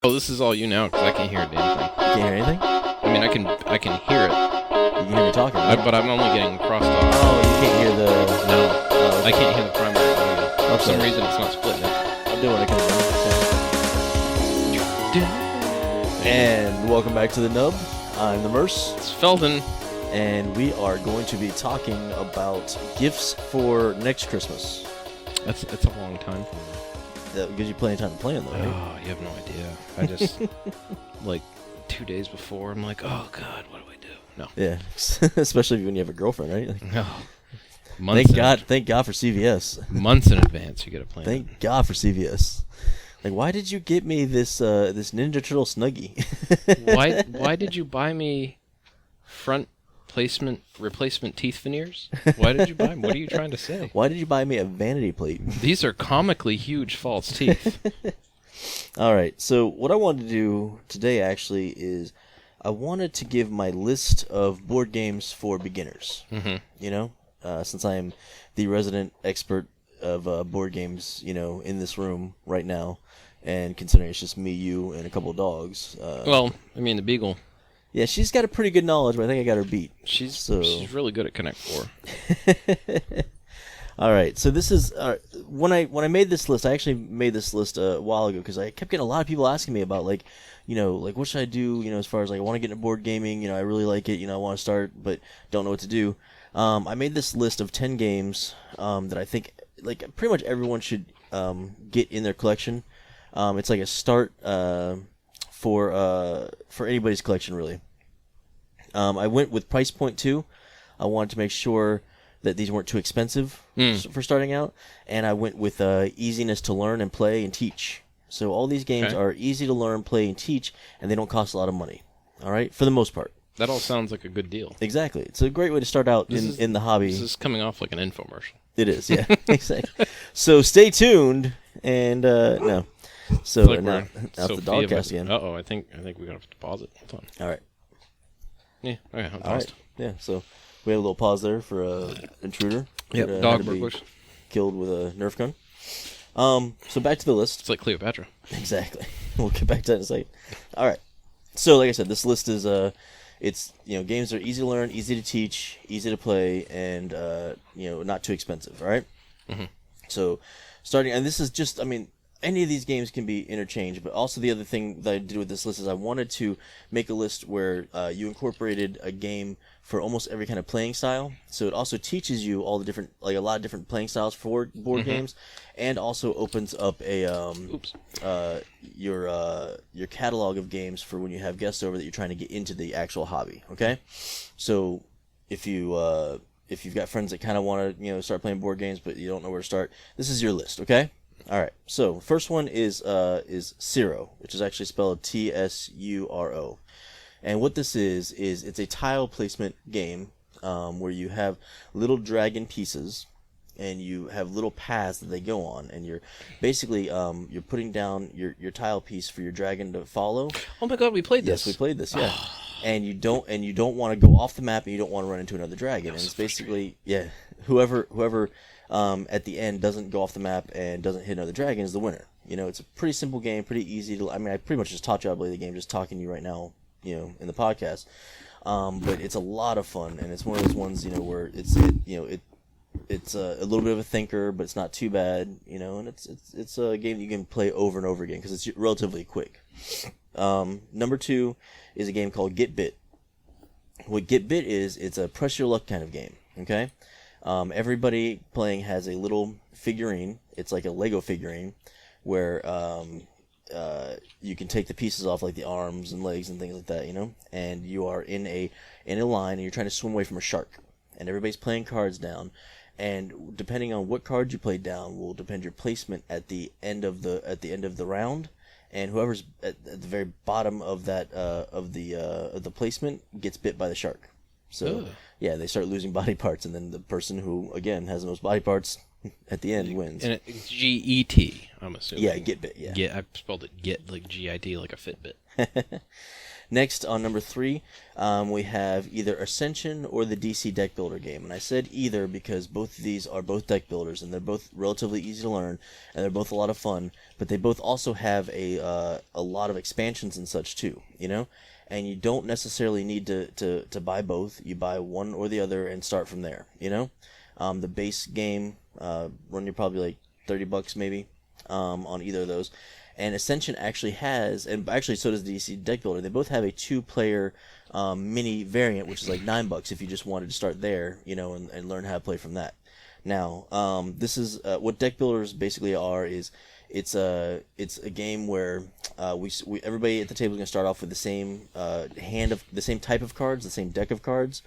Oh, this is all you now because I can't hear a damn thing. You can't hear anything? I mean, I can hear it, You can hear me talking, right? but I'm only getting crossed off. Oh, you can't hear the... No, Oh, I can't hear the primary audio. For some Okay. reason, it's not splitting it. I'm doing it. And welcome back to the Nub. I'm the Merce. It's Felden. And we are going to be talking about gifts for next Christmas. It's a long time. That gives you plenty of time to plan, though, right? Oh, you have no idea. I just, like, 2 days before, I'm like, oh, God, what do I do? No. Yeah, especially when you have a girlfriend, right? Like, No. Thank God for CVS. Months in advance, you get a plan. Thank God for CVS. Like, why did you get me this this Ninja Turtle Snuggie? Why did you buy me front replacement teeth veneers? Why did you buy them? What are you trying to say? Why did you buy me a vanity plate? These are comically huge false teeth. All right, so what I wanted to do today actually is I wanted to give my list of board games for beginners. Mm-hmm. You know, since I am the resident expert of board games, you know, in this room right now, and considering it's just me, you, and a couple of dogs. Well, I mean, the Beagle, Yeah, she's got a pretty good knowledge, but I think I got her beat. she's really good at Connect 4. All right, so this is when I made this list. I actually made this list a while ago because I kept getting a lot of people asking me about, like, you know, like, what should I do? You know, as far as, like, I want to get into board gaming. You know, I really like it. You know, I want to start, but don't know what to do. I made this list of 10 games that I think, like, pretty much everyone should get in their collection. It's like a start for anybody's collection, really. I went with price point too. I wanted to make sure that these weren't too expensive for starting out, and I went with easiness to learn and play and teach. So all these games are easy to learn, play, and teach, and they don't cost a lot of money. All right, for the most part. That all sounds like a good deal. Exactly. It's a great way to start out in the hobby. This is coming off like an infomercial. It is, yeah. Exactly. So stay tuned, and no. So It's like now we're the dog cast again. Uh-oh, I think we got to pause it. Hold on. All right. Yeah, okay, I'm All paused. right. Yeah, so we had a little pause there for intruder. Yep, that, dog had to be burglars. killed with a Nerf gun. So back to the list. It's like Cleopatra. Exactly. We'll get back to that in a second. All right. So like I said, this list is it's, you know, games that are easy to learn, easy to teach, easy to play, and you know, not too expensive. All right. Mm-hmm. So starting, and this is just, I mean, any of these games can be interchanged, but also the other thing that I did with this list is I wanted to make a list where you incorporated a game for almost every kind of playing style. So it also teaches you all the different, like, a lot of different playing styles for board games, and also opens up a your catalog of games for when you have guests over that you're trying to get into the actual hobby. Okay, so if you've got friends that kind of want to, you know, start playing board games but you don't know where to start, this is your list. Okay. All right, so first one is Tsuro, which is actually spelled Tsuro, and what this is it's a tile placement game where you have little dragon pieces, and you have little paths that they go on, and you're basically you're putting down your tile piece for your dragon to follow. Oh my God, we played this. Yes, we played this. Yeah. And you don't want to go off the map, and you don't want to run into another dragon. And it's basically, whoever at the end doesn't go off the map and doesn't hit another dragon is the winner. You know, it's a pretty simple game, pretty easy to. I mean, I pretty much just taught you how to play the game, just talking to you right now, you know, in the podcast. But it's a lot of fun, and it's one of those ones, you know, where it's a little bit of a thinker, but it's not too bad, you know, and it's a game that you can play over and over again because it's relatively quick. Number 2 is a game called Get Bit. What Get Bit is, it's a press your luck kind of game. Okay, everybody playing has a little figurine. It's like a Lego figurine where you can take the pieces off, like the arms and legs and things like that, you know, and you are in a line and you're trying to swim away from a shark, and everybody's playing cards down. And depending on what card you played down will depend your placement at the end of the round. And whoever's at the very bottom of that of the placement gets bit by the shark. So yeah, they start losing body parts, and then the person who again has the most body parts at the end wins. And it's GET, I'm assuming. Yeah, Get Bit. Yeah. I spelled it get like GIT, like a Fitbit. Next, on number 3, we have either Ascension or the DC Deck Builder game. And I said either because both of these are both deck builders, and they're both relatively easy to learn, and they're both a lot of fun. But they both also have a lot of expansions and such too, you know. And you don't necessarily need to buy both. You buy one or the other and start from there, you know. The base game run you probably like $30 maybe on either of those. And Ascension actually has, and actually so does DC Deck Builder, they both have a 2-player mini variant, which is like $9 if you just wanted to start there, you know, and learn how to play from that. Now, this is what deck builders basically are. Is it's a game where we everybody at the table is going to start off with the same the same type of cards, the same deck of cards.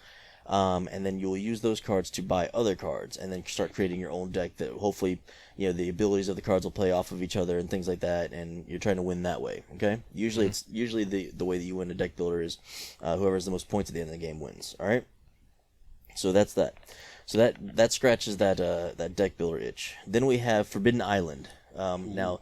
And then you'll use those cards to buy other cards, and then start creating your own deck that hopefully, you know, the abilities of the cards will play off of each other and things like that, and you're trying to win that way. Okay, usually it's the way that you win a deck builder is whoever has the most points at the end of the game wins. All right, so that's that. So that scratches that deck builder itch. Then we have Forbidden Island. Now,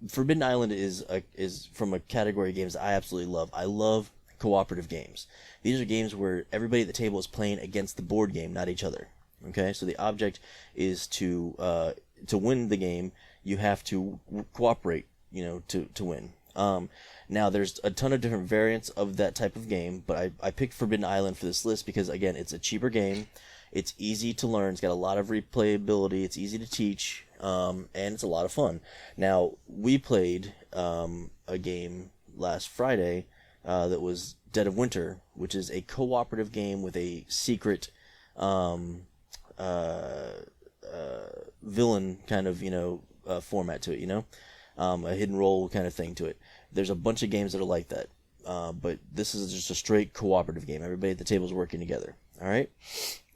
Forbidden Island is from a category of games that I absolutely love. I love cooperative games. These are games where everybody at the table is playing against the board game, not each other. Okay, so the object is to win the game. You have to cooperate, you know, to win. Now there's a ton of different variants of that type of game, but I picked Forbidden Island for this list because again, it's a cheaper game. It's easy to learn. It's got a lot of replayability. It's easy to teach, and it's a lot of fun. Now we played a game last Friday that was Dead of Winter, which is a cooperative game with a secret villain kind of, you know, format to it, you know, a hidden role kind of thing to it. There's a bunch of games that are like that, but this is just a straight cooperative game. Everybody at the table is working together. All right.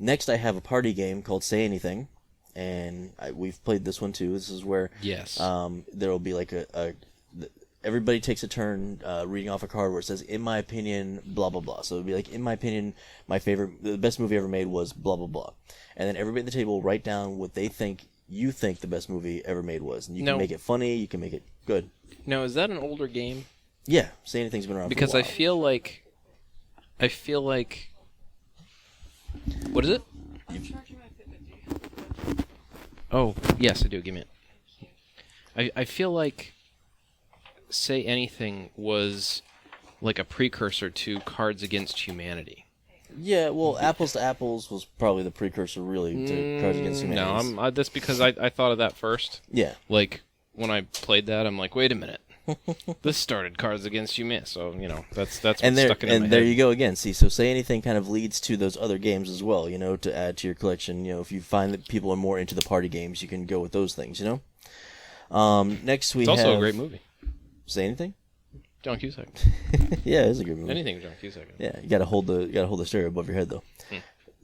Next, I have a party game called Say Anything, and we've played this one too. This is where there will be like everybody takes a turn reading off a card where it says, in my opinion, blah, blah, blah. So it would be like, in my opinion, the best movie ever made was blah, blah, blah. And then everybody at the table will write down what they think you think the best movie ever made was. And you can make it funny, you can make it good. Now, is that an older game? Yeah, Say Anything's been around because for a while. I feel like... What is it? Oh, yes, I do. Give me it. I feel like Say Anything was like a precursor to Cards Against Humanity. Yeah, well, Apples to Apples was probably the precursor, really, to Cards Against Humanity. No, that's because I thought of that first. Yeah. Like, when I played that, I'm like, wait a minute. This started Cards Against Humanity, so, you know, that's what's stuck in my head. And there you go again. See, so Say Anything kind of leads to those other games as well, you know, to add to your collection. You know, if you find that people are more into the party games, you can go with those things, you know? Next we have... It's also a great movie. Say Anything? John Cusack. Yeah, it's a good movie. Anything with John Cusack. Yeah, you gotta hold the stereo above your head though.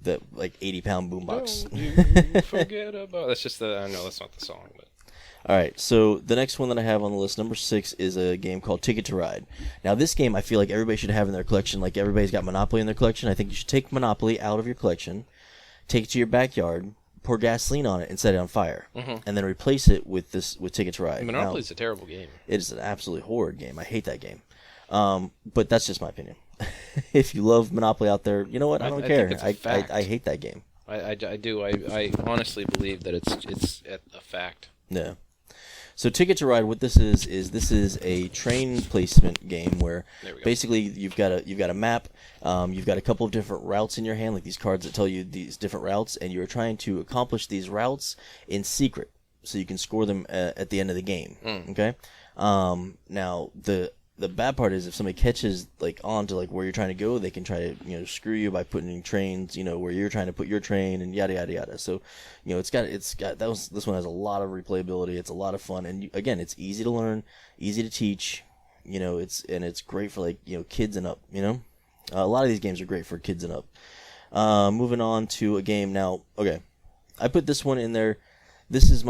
That like 80-pound boombox. Don't you forget about. That's just the. I know that's not the song, but. All right, so the next one that I have on the list, number 6, is a game called Ticket to Ride. Now, this game I feel like everybody should have in their collection. Like everybody's got Monopoly in their collection. I think you should take Monopoly out of your collection, take it to your backyard, pour gasoline on it, and set it on fire, and then replace it with Ticket to Ride. Monopoly's a terrible game. It is an absolutely horrid game. I hate that game. But that's just my opinion. If you love Monopoly out there, you know what? I don't care. I hate that game. I do. I honestly believe that it's a fact. Yeah. So Ticket to Ride, what this is a train placement game where basically you've got a map, you've got a couple of different routes in your hand, like these cards that tell you these different routes, and you're trying to accomplish these routes in secret, so you can score them at the end of the game. Okay. Now the bad part is if somebody catches like on to like where you're trying to go, they can try to screw you by putting trains where you're trying to put your train and yada yada yada. So this one has a lot of replayability. It's a lot of fun, and again, it's easy to learn, easy to teach. It's great for like kids and up. A lot of these games are great for kids and up. Moving on to a game now. Okay, I put this one in there. This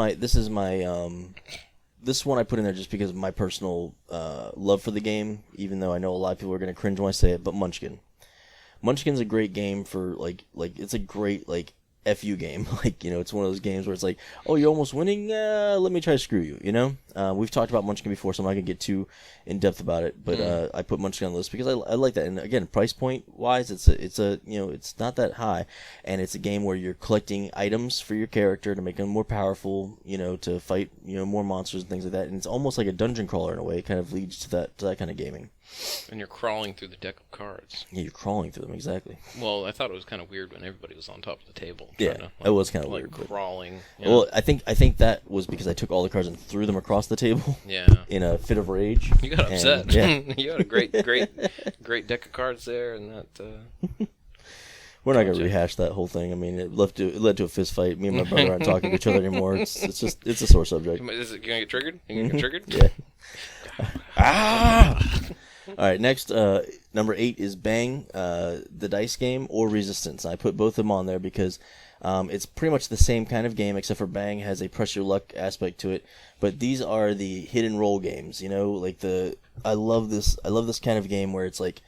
one I put in there just because of my personal love for the game, even though I know a lot of people are going to cringe when I say it, but Munchkin. Munchkin's a great game for, like it's a great, FU game. Like, it's one of those games where it's like, oh, you're almost winning, let me try to screw you, We've talked about Munchkin before, so I'm not going to get too in-depth about it, but I put Munchkin on the list because I like that. And again, price point-wise, it's not that high, and it's a game where you're collecting items for your character to make them more powerful, to fight, more monsters and things like that, and it's almost like a dungeon crawler in a way. It kind of leads to that kind of gaming. And you're crawling through the deck of cards. Yeah, you're crawling through them, exactly. Well, I thought it was kind of weird when everybody was on top of the table. Yeah, it was kind of weird. Crawling. Well, I think that was because I took all the cards and threw them across the table. Yeah. In a fit of rage. You got upset. Yeah. You had a great deck of cards there, and that. We're not gonna rehash that whole thing. I mean, it led to a fist fight. Me and my brother aren't talking to each other anymore. It's a sore subject. Is it gonna get triggered? You gonna get triggered? Yeah. All right, next, number 8 is Bang, the dice game, or Resistance. I put both of them on there because it's pretty much the same kind of game, except for Bang has a press your luck aspect to it. But these are the hit and roll games, like I love this kind of game where it's like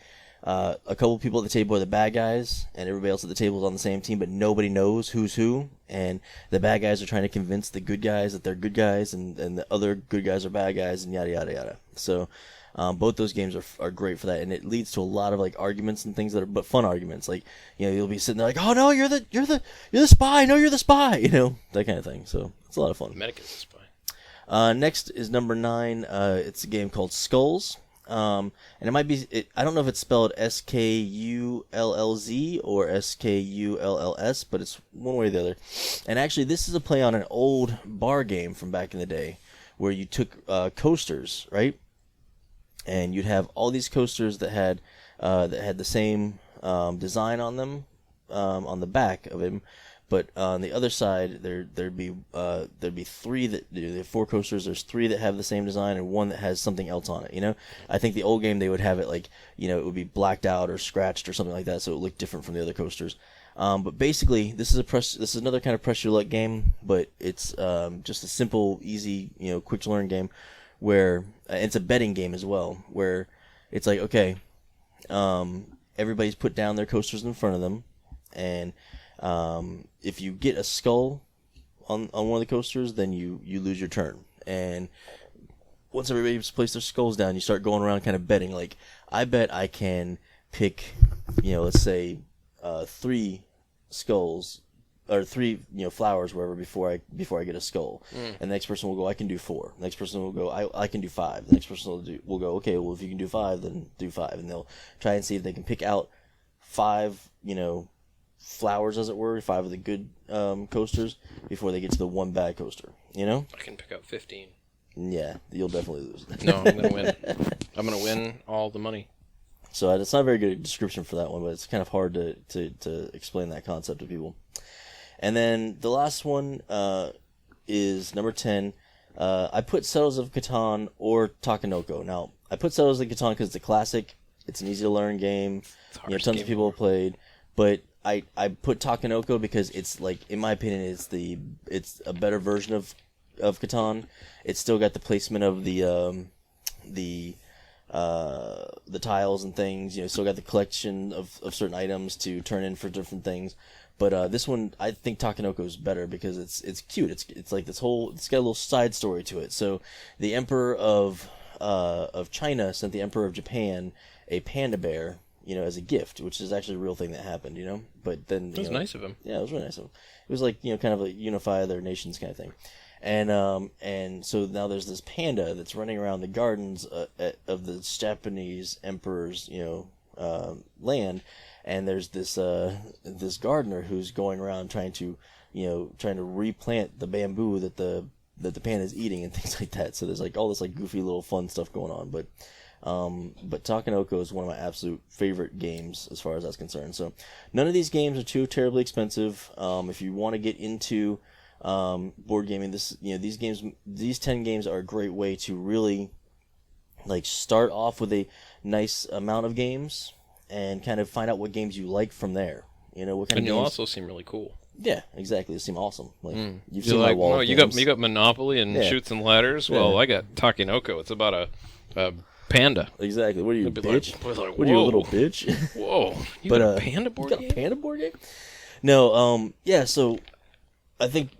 a couple people at the table are the bad guys, and everybody else at the table is on the same team, but nobody knows who's who, and the bad guys are trying to convince the good guys that they're good guys, and the other good guys are bad guys, and yada yada yada. So both those games are great for that, and it leads to a lot of like arguments and things but fun arguments. Like, you'll be sitting there like, oh no, you're the spy, no, you're the spy, that kind of thing. So it's a lot of fun. Medic is the spy. Next is number 9. It's a game called Skulls. And it might be, I don't know if it's spelled Skullz or Skulls, but it's one way or the other. And actually, this is a play on an old bar game from back in the day where you took coasters, right? And you'd have all these coasters that had the same design on them on the back of them. But on the other side, there'd be 3 that there are 4 coasters. There's 3 that have the same design and 1 that has something else on it. I think the old game they would have it like it would be blacked out or scratched or something like that, so it looked different from the other coasters. But basically, this is another kind of press your luck game, but it's just a simple, easy, quick to learn game where it's a betting game as well, where it's like, okay, everybody's put down their coasters in front of them, and if you get a skull on one of the coasters, then you lose your turn. And once everybody's placed their skulls down, you start going around kind of betting. Like, I bet I can pick, let's say, 3 skulls or 3 flowers wherever before I get a skull. And the next person will go, I can do 4. The next person will go, I can do 5. The next person will go, okay, well, if you can do 5, then do 5. And they'll try and see if they can pick out 5 flowers, as it were, 5 of the good coasters before they get to the 1 bad coaster. I can pick out 15. Yeah, you'll definitely lose. No, I'm gonna win. I'm gonna win all the money. So it's not a very good description for that one, but it's kind of hard to explain that concept to people. And then the last one is number 10. I put Settlers of Catan or Takenoko. Now, I put Settlers of Catan because it's a classic. It's an easy to learn game. Tons of people have played. But I put Takenoko because it's like, in my opinion, it's a better version of Catan. It's still got the placement of the tiles and things. Still got the collection of certain items to turn in for different things. But this one, I think Takenoko is better because it's cute. It's like it's got a little side story to it. So the Emperor of China sent the Emperor of Japan a panda bear, as a gift, which is actually a real thing that happened, But then it was nice of him. Yeah, it was really nice of him. It was like kind of a unify their nations kind of thing. And so now there's this panda that's running around the gardens of the Japanese emperor's land, and there's this gardener who's going around trying to replant the bamboo that the panda's eating and things like that. So there's like all this like goofy little fun stuff going on, but Takenoko is one of my absolute favorite games as far as that's concerned. So none of these games are too terribly expensive. If you want to get into board gaming, these 10 games are a great way to really like start off with a nice amount of games and kind of find out what games you like from there. What kind of you'll games. also seem really cool. Yeah, exactly. They seem awesome. Like you've You're seen my wall. No, of you games. got Monopoly and Chutes and Ladders. Yeah. Well, I got Takenoko. It's about a panda. Exactly. What are you, It'd be bitch? like, What are you, a little bitch? Whoa! You But, got a panda board you got game? a panda board game? No, yeah. So I think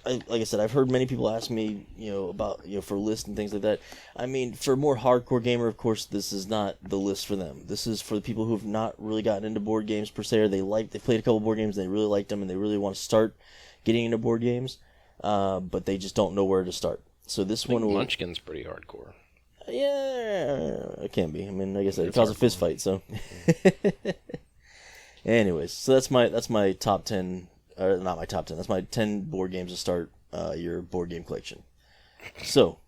like I said, I've heard many people ask me, about for lists and things like that. I mean, for a more hardcore gamer, of course, this is not the list for them. This is for the people who have not really gotten into board games per se, or they played a couple board games, and they really liked them, and they really want to start getting into board games, but they just don't know where to start. So this one will. Munchkin's pretty hardcore. Yeah, it can be. I mean, like I said, it caused a fist fight. So, anyways, so that's my top 10. Not my top 10. That's my 10 board games to start your board game collection. So,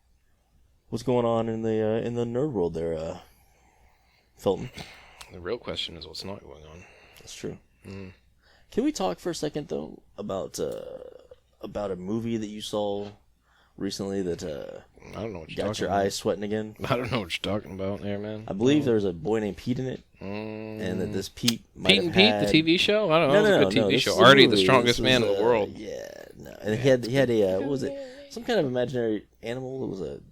what's going on in the nerd world there, Felton? The real question is what's not going on. That's true. Can we talk for a second though about a movie that you saw recently that I don't know what you're got talking your eyes sweating again? I don't know what you're talking about there, man. I believe there was a boy named Pete in it, and that this Pete might have Pete, had... the TV show? I don't know. It was a good TV show. Artie, the strongest man in the world. Yeah, no. And he had a what was it? Some kind of imaginary animal. Was it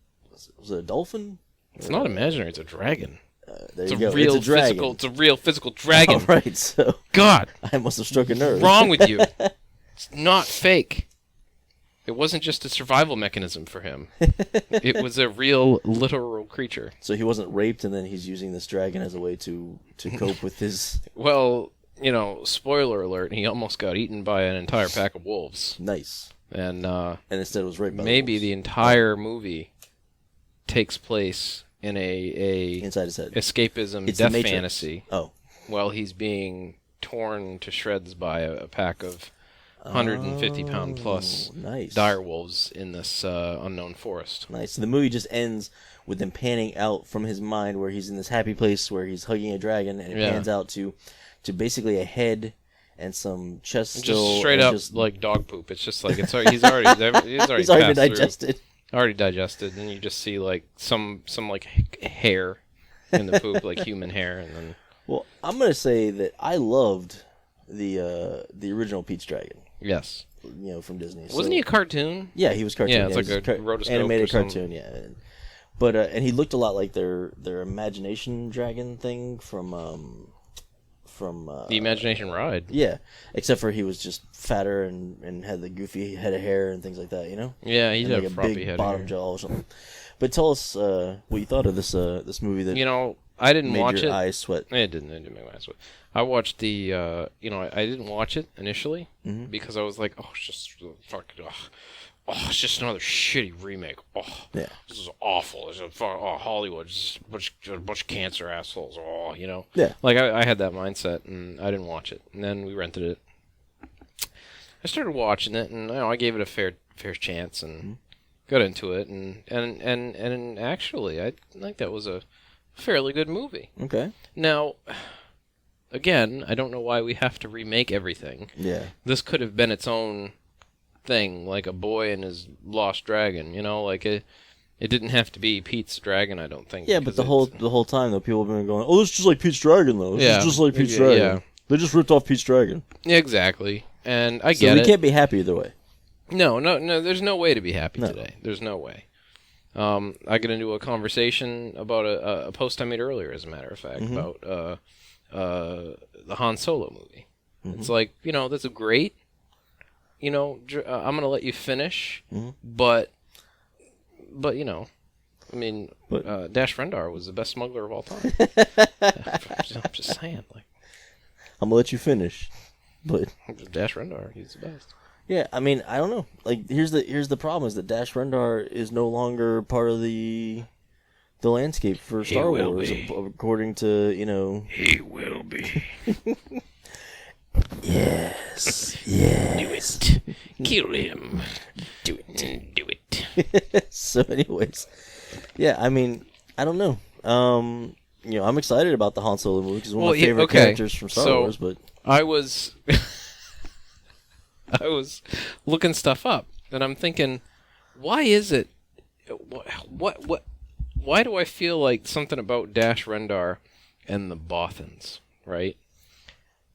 a dolphin? It's not imaginary. It's a dragon. There It's you a go. real It's a dragon. physical. It's a real physical dragon. All right, so God, I must have struck a nerve. wrong with you? It's not fake. It wasn't just a survival mechanism for him. It was a real, literal creature. So he wasn't raped, and then he's using this dragon as a way to cope with his... Well, spoiler alert, he almost got eaten by an entire pack of wolves. Nice. And instead it was raped by maybe the the entire movie takes place in a inside his head. escapism It's death the Matrix. fantasy. Oh. While he's being torn to shreds by a pack of 150-pound plus nice. dire wolves in this unknown forest. Nice. So the movie just ends with him panning out from his mind where he's in this happy place where he's hugging a dragon, and it pans out to basically a head and some chest Just still. straight up like dog poop. It's just like he's already he's already passed through. digested. Already digested, and you just see like some like hair in the poop, like human hair, and then. Well, I'm gonna say that I loved the original Pete's Dragon. Yes. From Disney. Wasn't he a cartoon? Yeah, he was cartoon. Yeah, it's like a rotoscope animated or something. cartoon. Yeah, but and he looked a lot like their imagination dragon thing from The Imagination Ride. Yeah, except for he was just fatter and had the goofy head of hair and things like that. Yeah, he and had like a a floppy big head. bottom jaw or something. But tell us what you thought of this movie that I didn't made watch your it. eyes sweat. It didn't make my eyes sweat. I watched the, I didn't watch it initially because I was like, oh, it's just fucking, it's just another shitty remake. Oh, yeah, this is awful. Hollywood, just a bunch of cancer assholes. Yeah. Like I had that mindset, and I didn't watch it. And then we rented it. I started watching it, and I gave it a fair chance, and got into it, and actually, I think that was a fairly good movie. Okay. Now, again, I don't know why we have to remake everything. Yeah. This could have been its own thing, like a boy and his lost dragon. Like it didn't have to be Pete's dragon. I don't think. Yeah, but the whole time though, people have been going, "Oh, it's just like Pete's Dragon, though. It's just like Pete's Dragon. Yeah. They just ripped off Pete's Dragon." Yeah, exactly, and I So get we it. can't be happy either way. No. There's no way to be happy No. today. There's no way. I got into a conversation about a post I made earlier, as a matter of fact, about the Han Solo movie. It's like, that's a great. I'm gonna let you finish, but Dash Rendar was the best smuggler of all time. I'm just saying, like, I'm gonna let you finish, but Dash Rendar, he's the best. yeah, I mean, I don't know. Like, here's the problem: is that Dash Rendar is no longer part of the landscape for Star will Wars, be. according to He will be. Yes. Do it. Kill him. Do it. Do it. So, anyways, yeah, I mean, I don't know. I'm excited about the Han Solo movie because one of my favorite characters from Star Wars. But I was looking stuff up, and I'm thinking, why is it? What? Why do I feel like something about Dash Rendar and the Bothans, right?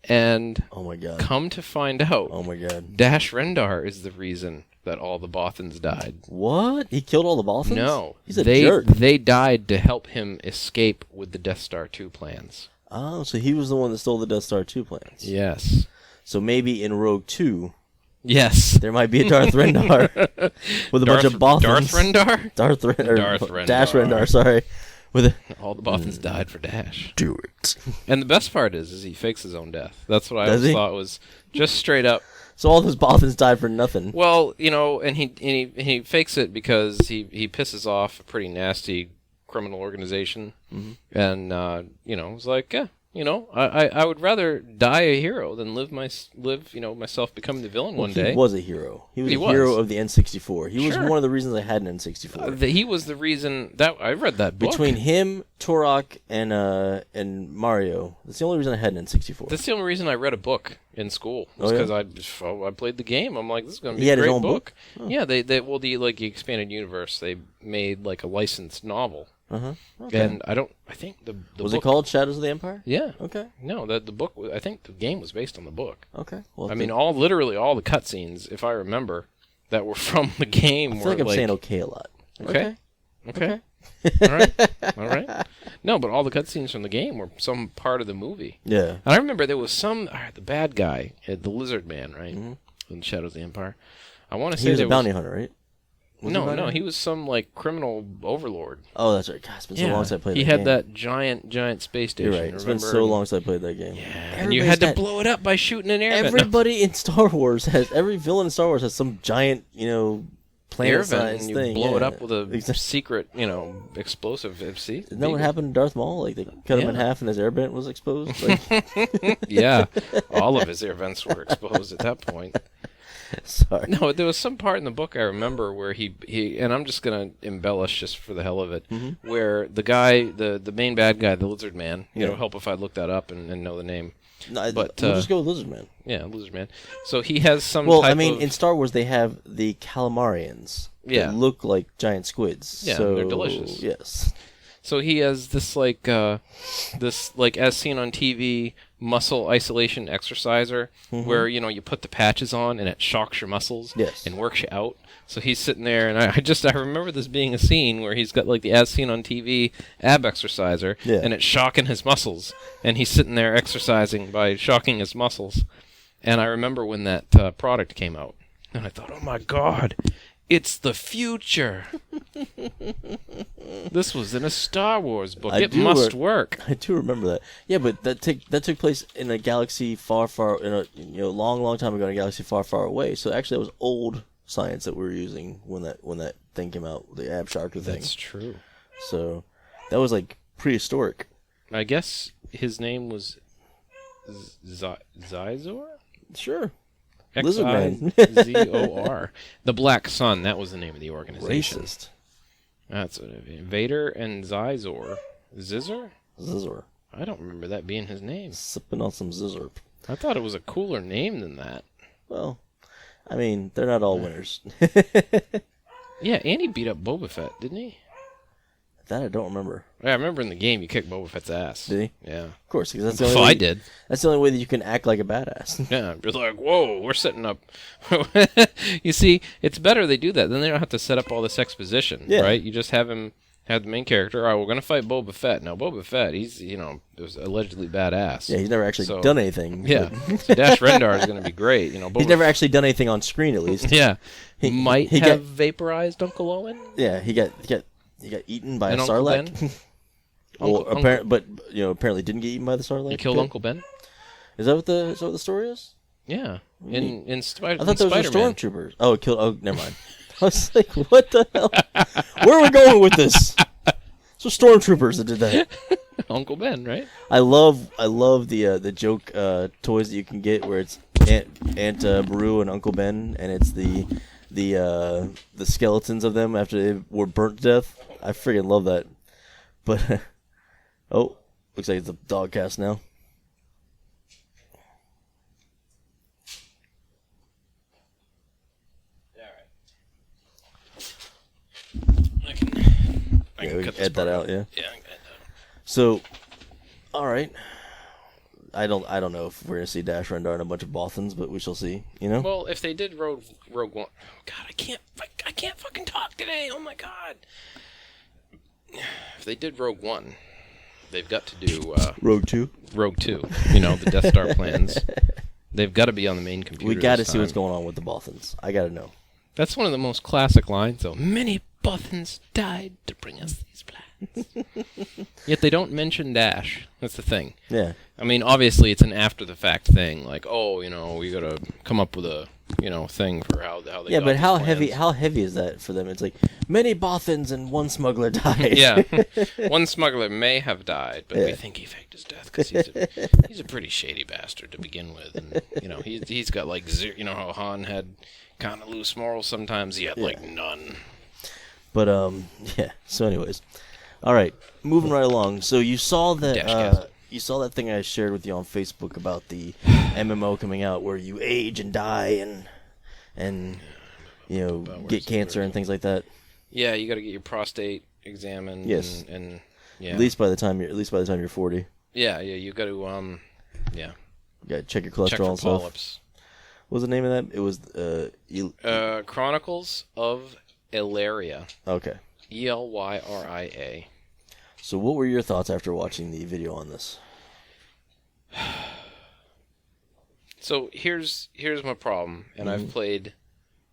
And oh my god, come to find out, oh my god, Dash Rendar is the reason that all the Bothans died. What? He killed all the Bothans? No, he's a jerk. They died to help him escape with the Death Star 2 plans. Oh, so he was the one that stole the Death Star 2 plans. Yes. So maybe in Rogue 2, Yes. there might be a Darth Rendar with a bunch of Bothans. Darth Rendar? Darth Rendar. Dash Rendar, sorry. All the Bothans died for Dash. Do it. And the best part is he fakes his own death. That's what I Does always he? thought was just straight up. So all those Bothans died for nothing. Well, and he fakes it because he pisses off a pretty nasty criminal organization, and was like, yeah, I would rather die a hero than live myself becoming the villain one day. He was a hero. He was a hero of the N64. He was one of the reasons I had an N64. He was the reason that I read that book. Between him, Turok, and Mario, that's the only reason I had an N64. That's the only reason I read a book in school. Was because I played the game. I'm like, this is going to be he a had great his own book. Oh. Yeah, the expanded universe. They made like a licensed novel. Okay. And I think the was book, it called Shadows of the Empire? Yeah. Okay. No, the book. I think the game was based on the book. Okay. Well, literally all the cutscenes, if I remember, that were from the game. I feel like I'm saying okay a lot. Okay. All right. No, but all the cutscenes from the game were some part of the movie. Yeah. And I remember there was the bad guy, the Lizard Man, right, in Shadows of the Empire. I want to say he was a bounty hunter, right? No, he was some like criminal overlord. Oh, that's right. God, it's been so long since I played that game. He had that giant space station. You're right. It's been so long since I played that game. Yeah, and you had to blow it up by shooting an air vent. Everybody in Star Wars every villain in Star Wars has some giant, planet-sized and you thing. blow it up with a secret, explosive. Isn't that what happened to Darth Maul? Like they cut him in half and his air vent was exposed? Yeah, all of his air vents were exposed at that point. Sorry. No, there was some part in the book I remember where he and I'm just going to embellish just for the hell of it, where the guy, the main bad guy, the Lizard Man, help if I look that up and know the name. No, but we'll just go with Lizard Man. Yeah, Lizard Man. So he has some in Star Wars they have the calamarians that look like giant squids. Yeah, so, they're delicious. Yes. So he has this as seen on TV muscle isolation exerciser where you put the patches on and it shocks your muscles and works you out. So he's sitting there, and I remember this being a scene where he's got like the as seen on TV ab exerciser, and it's shocking his muscles, and he's sitting there exercising by shocking his muscles. And I remember when that product came out, and I thought, oh my God, it's the future. This was in a Star Wars book. It must work. I do remember that. Yeah, but that took place in a galaxy far, long time ago in a galaxy far, far away. So actually, that was old science that we were using when that thing came out, the ab shocker thing. That's true. So that was like prehistoric. I guess his name was Zizor? Sure. Lizard Man. Xizor. The Black Sun, that was the name of the organization. Racist. That's what it mean. Vader and Zizor. Zizor? Zizor. I don't remember that being his name. Sipping on some Zizor. I thought it was a cooler name than that. Well, I mean, they're not all winners. Yeah, and he beat up Boba Fett, didn't he? That I don't remember. Yeah, I remember in the game you kicked Boba Fett's ass. Did he? Yeah. Of course, because that's the only way. I did. That's the only way that you can act like a badass. Yeah, you're like, whoa, we're setting up. You see, it's better they do that. Then they don't have to set up all this exposition, right? You just have the main character. All right, we're going to fight Boba Fett. Now, Boba Fett, he's, was allegedly badass. Yeah, he's never actually done anything. Yeah. So Dash Rendar is going to be great. He's never actually done anything on screen, at least. Yeah. He might have vaporized Uncle Owen. Yeah, he got eaten by a Sarlacc. Apparently didn't get eaten by the Sarlacc. He killed Uncle Ben. Is that what the story is? Yeah. In Spider-Man. I thought those were stormtroopers. Oh, never mind. I was like, what the hell? Where are we going with this? So stormtroopers that did that. Uncle Ben, right? I love the joke toys that you can get where it's Aunt Beru and Uncle Ben, and it's the skeletons of them after they were burnt to death. I freaking love that. But looks like it's a dog cast now. I can cut edit that out. Yeah. Yeah, I can edit that. So, all right. I don't know if we're gonna see Dash Rendar and a bunch of Bothans, but we shall see. Well, if they did Rogue One, God, I can't fucking talk today. Oh my God. If they did Rogue One, they've got to do Rogue 2. Rogue 2. The Death Star plans. They've got to be on the main computer. We got to see what's going on with the Bothans. I got to know. That's one of the most classic lines, though. Many Bothans died to bring us these plans. Yet they don't mention Dash. That's the thing. Yeah. I mean, obviously, it's an after-the-fact thing. Like, oh, we got to come up with a, thing for how they Yeah, got but these how plans. heavy is that for them? It's like, many Bothans and one smuggler died. Yeah. One smuggler may have died, but we think he faked his death because he's a pretty shady bastard to begin with. And, he's got, like, zero, how Han had kind of loose morals sometimes. He had, like, none. But, yeah. So anyways. All right. Moving right along. So you saw that... You saw that thing I shared with you on Facebook about the MMO coming out where you age and die and get cancer and things like that. Yeah, you got to get your prostate examined. Yes, and yeah. At least by the time you're 40. Yeah, you got to You got to check your cholesterol check for and stuff. polyps. What was the name of that? It was Chronicles of Elyria. Okay. Elyria. So what were your thoughts after watching the video on this? So here's my problem, and I've played,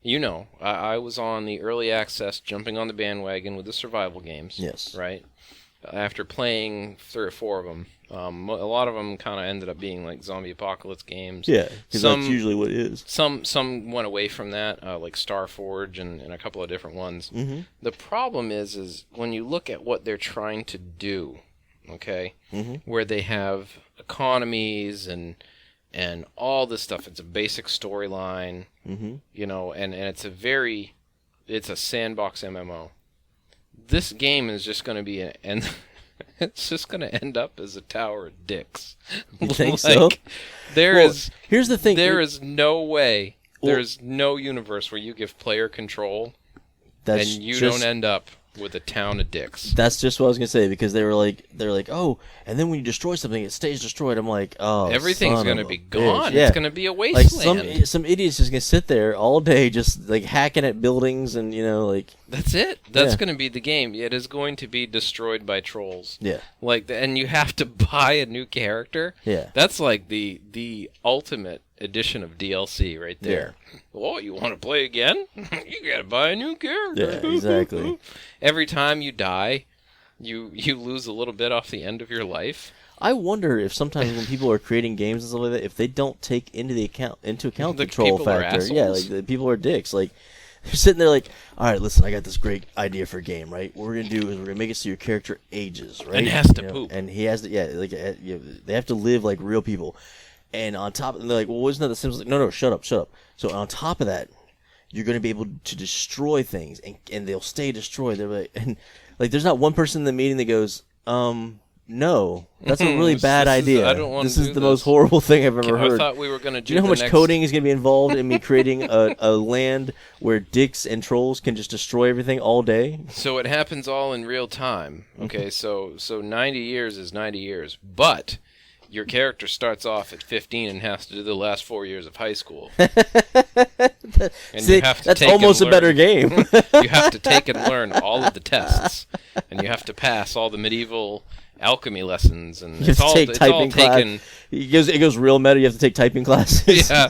I was on the early access, jumping on the bandwagon with the survival games. Yes. Right? After playing 3 or 4 of them, a lot of them kind of ended up being like zombie apocalypse games. Yeah, because that's usually what it is. Some went away from that, like Starforge and a couple of different ones. Mm-hmm. The problem is when you look at what they're trying to do, okay, where they have economies and all this stuff. It's a basic storyline, and it's a sandbox MMO. This game is just going to be it's just going to end up as a tower of dicks. You think so? Here's the thing. There is no way. There is no universe where you give player control and you don't end up with a town of dicks. That's just what I was gonna say, because they're like, oh, and then when you destroy something, it stays destroyed. I'm like, oh, everything's gonna be gone. Yeah. It's gonna be a wasteland. Like some idiot's just gonna sit there all day, just like hacking at buildings, and that's it. That's gonna be the game. It is going to be destroyed by trolls. Yeah. And you have to buy a new character. Yeah. That's like the ultimate edition of DLC right there. Yeah. Oh, you want to play again? You gotta buy a new character. Yeah, exactly. Every time you die, you lose a little bit off the end of your life. I wonder if sometimes when people are creating games and stuff like that, if they don't take into account the troll factor. Yeah, like the people are dicks. Like they're sitting there like, all right, listen, I got this great idea for a game, right? What we're gonna do is we're gonna make it so your character ages, right? And has to poop. And he has to, they have to live like real people. And on top, and they're like, well, wasn't that the Sims? Like, no, shut up. So on top of that, you're going to be able to destroy things, and they'll stay destroyed. They're like, and like, there's not one person in the meeting that goes, no, that's a really bad idea. I don't want this to is do the this. most horrible thing I've ever heard. I thought we were going to do. Do you know how much coding is going to be involved in me creating a land where dicks and trolls can just destroy everything all day? So it happens all in real time. Okay, so 90 years is 90 years, but your character starts off at 15 and has to do the last 4 years of high school. See, that's almost a better game. You have to take and learn all of the tests, and you have to pass all the medieval alchemy lessons, and you have to take typing class. It goes real meta. You have to take typing classes. Yeah.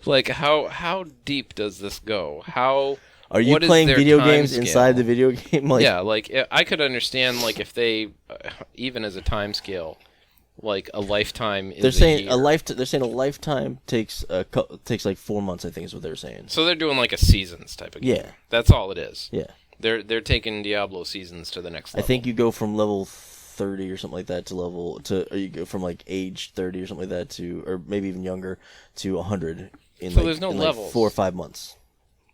Like how deep does this go? Are you playing video games inside the video game? Like, yeah, like I could understand like if they even as a time scale, like a lifetime. They're saying a lifetime takes like 4 months. I think is what they're saying. So they're doing like a seasons type of game. Yeah, that's all it is. Yeah, they're taking Diablo seasons to the next level. I think you go from level 30 or something like that or you go from like age 30 or something like that or maybe even younger to 100 in there's no levels. Like 4 or 5 months.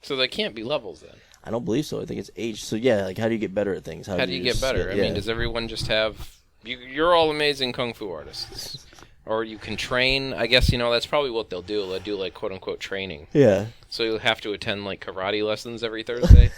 So they can't be levels then. I don't believe so. I think it's age. So yeah, like how do you get better at things? How do you get better? I mean, does everyone just have? You're all amazing kung fu artists, or you can train. I guess that's probably what they'll do. They'll do like quote unquote training. Yeah. So you'll have to attend like karate lessons every Thursday.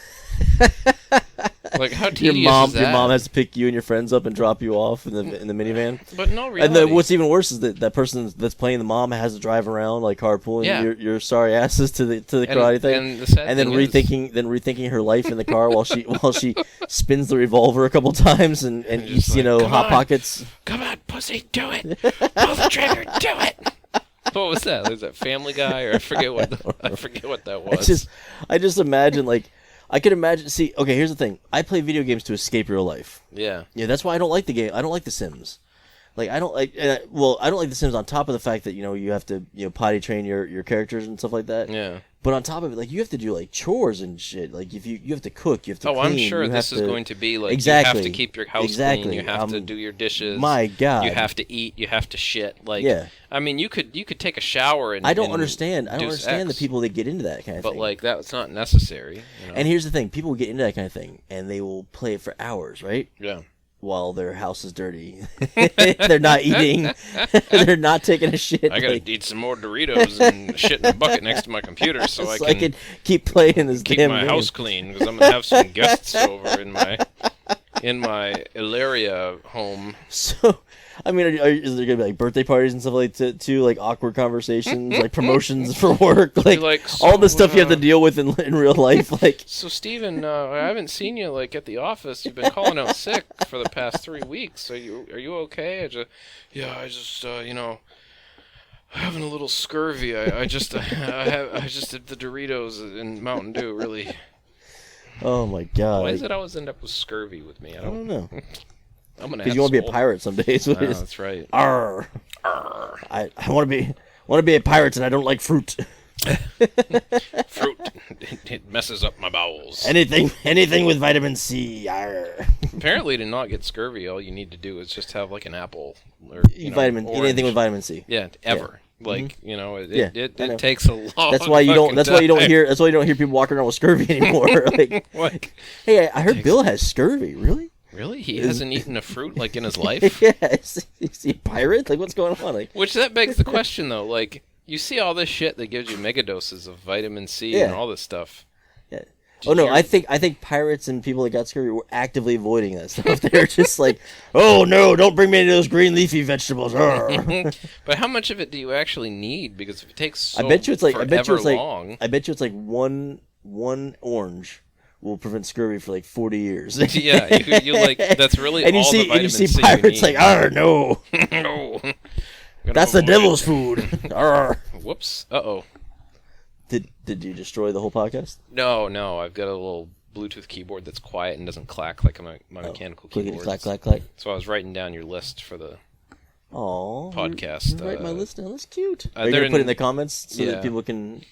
Like how tedious is that? Your mom has to pick you and your friends up and drop you off in the minivan. But no reality. And then what's even worse is that person that's playing the mom has to drive around like carpooling your sorry asses to the karate thing, and then rethinking her life in the car while she spins the revolver a couple times and eats Hot Pockets. Come on, pussy, do it! Pull the trigger, do it! What was that? Was that Family Guy, or I forget what that was. I just imagine, like, I could imagine. See, okay, here's the thing. I play video games to escape real life. Yeah. Yeah, that's why I don't like the game. I don't like The Sims. Like, I don't like. I don't like The Sims. On top of the fact that you have to potty train your characters and stuff like that. Yeah. But on top of it, like, you have to do like chores and shit. Like, if you have to cook, you have to. Oh, clean, I'm sure this is going to be like exactly. You have to keep your house clean. You have to do your dishes. My God. You have to eat. You have to shit. Like, yeah. I mean, you could take a shower and. I don't understand. I don't understand X, the people that get into that kind of thing. But like that's not necessary. And here's the thing: people get into that kind of thing, and they will play it for hours, right? Yeah. While their house is dirty, they're not eating, they're not taking a shit. I gotta eat some more Doritos and shit in a bucket next to my computer so I can keep playing this keep damn my game. house clean because I'm gonna have some guests over in my Ilaria home. So, I mean, is there gonna be like birthday parties and stuff like that too? Like awkward conversations, like promotions for work, like all the stuff you have to deal with in real life. Like, so Steven, I haven't seen you like at the office. You've been calling out sick for the past 3 weeks. Are you okay? I just having a little scurvy. I just the Doritos and Mountain Dew really. Oh my God! Why does it always end up with scurvy with me? I don't know. I'm gonna. Because you want to be a pirate someday. So that's right. Arr. I want to be a pirate, and I don't like fruit. Fruit, it messes up my bowels. Anything with vitamin C. Arr. Apparently, to not get scurvy, all you need to do is just have like an apple or anything with vitamin C. Yeah, ever. Yeah. Like it takes a long. That's why you don't. That's why you don't hear. That's why you don't hear people walking around with scurvy anymore. Like, what? Hey, I heard Bill has scurvy. Really? Really? He hasn't eaten a fruit like in his life? Yeah. Is he a pirate? Like, what's going on? Like, which that begs the question though. Like, you see all this shit that gives you mega doses of vitamin C and all this stuff. Yeah. Oh no, I think pirates and people that got scurvy were actively avoiding that stuff. They're just like, oh no, don't bring me any of those green leafy vegetables. But how much of it do you actually need? Because if it takes I bet you it's like long. I bet you it's like one orange will prevent scurvy for like 40 years. Yeah, you like that's really and all you see, the vitamin and you see C pirates you need. like, no, no, that's the devil's food. Whoops. Uh-oh. Did you destroy the whole podcast? No. I've got a little Bluetooth keyboard that's quiet and doesn't clack like my mechanical keyboard. Clack. So I was writing down your list for the You podcast. write my list down. That's cute. Are you they're gonna put it in the comments so that people can?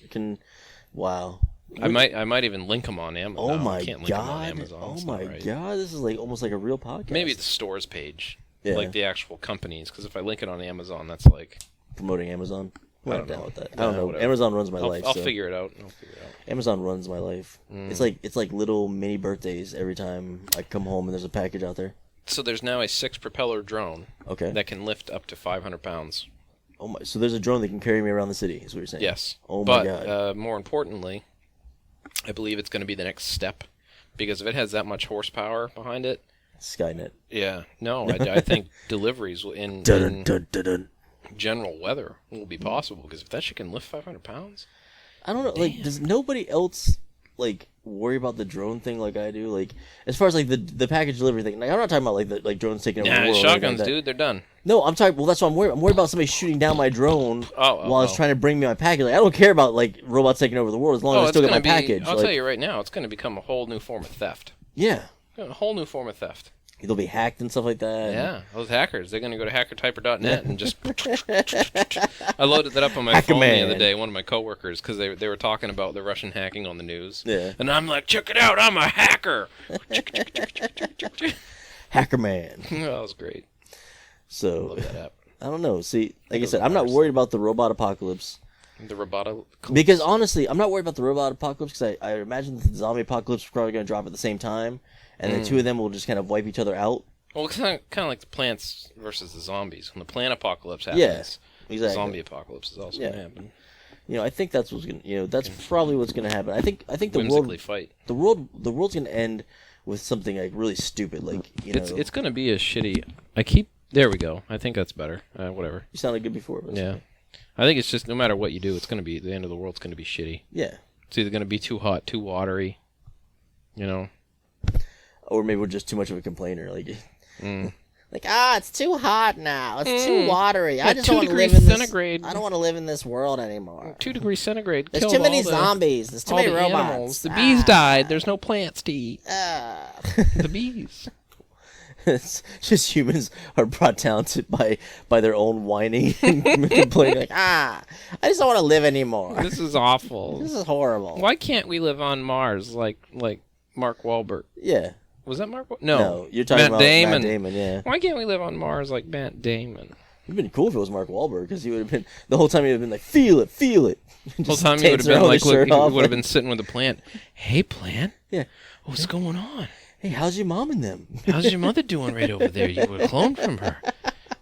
Wow. I might even link them on Amazon. Oh my can't link God! them on Amazon. Oh my God! This is like almost like a real podcast. Maybe the stores page, like the actual companies. Because if I link it on Amazon, that's like promoting Amazon. I don't know. With that. I don't know. Whatever. Amazon runs my life. I'll figure it out. Amazon runs my life. It's like little mini birthdays every time I come home and there's a package out there. So there's now a 6-propeller drone. Okay. That can lift up to 500 pounds. Oh my! So there's a drone that can carry me around the city. Is what you're saying? Yes. Oh my God. But more importantly, I believe it's going to be the next step, because if it has that much horsepower behind it, Skynet. Yeah. No, I think deliveries in general weather will be possible, because if that shit can lift 500 pounds, I don't know. Damn. Like, does nobody else like worry about the drone thing like I do? Like, as far as like the package delivery thing, like, I'm not talking about like drones taking over the world. Shotguns, like dude, they're done. No, I'm talking. Well, that's what I'm worried. I'm worried about somebody shooting down my drone while it's trying to bring me my package. Like, I don't care about like robots taking over the world as long as I still get my package. I'll tell you right now, it's going to become a whole new form of theft. Yeah, a whole new form of theft. They'll be hacked and stuff like that. Yeah, those hackers, they're going to go to hackertyper.net and just... I loaded that up on my phone the other day, one of my coworkers, because they were talking about the Russian hacking on the news. Yeah. And I'm like, check it out, I'm a hacker! Hacker man. That was great. So, love that app. I don't know. See, like I said, I'm not worried about the robot apocalypse. The robot apocalypse? Because honestly, I'm not worried about the robot apocalypse, because I imagine the zombie apocalypse is probably going to drop at the same time. And the two of them will just kind of wipe each other out. Well, it's kind of like the plants versus the zombies. When the plant apocalypse happens, exactly. The zombie apocalypse is also going to happen. You know, I think that's what's going. That's probably what's going to happen. I think the whimsically fight. The world's going to end with something like really stupid, like It's going to be a shitty. There we go. I think that's better. Whatever. You sounded good before. Yeah. Okay. I think it's just no matter what you do, it's going to be the end of the world's going to be shitty. Yeah. It's either going to be too hot, too watery. You know. Or maybe we're just too much of a complainer. Like Like, it's too hot now. It's too watery. I just 2 don't want to degrees live in centigrade. I don't want to live in this world anymore. 2 degrees centigrade. There's killed too many all the- zombies. There's too all many the robots. animals. The bees died. There's no plants to eat. The bees. It's just humans are brought down by their own whining and complaining. Like, I just don't want to live anymore. This is awful. This is horrible. Why can't we live on Mars like Mark Wahlberg? Yeah. Was that Mark? No, you're talking about Damon. Matt Damon. Yeah. Why can't we live on Mars like Matt Damon? It'd been cool if it was Mark Wahlberg, because he would have been the whole time. He would have been like, "Feel it, feel it." The whole time he would have been like, look, he would have been sitting with the plant. Hey, plant. Yeah. What's going on? Hey, how's your mom and them? How's your mother doing right over there? You were cloned from her.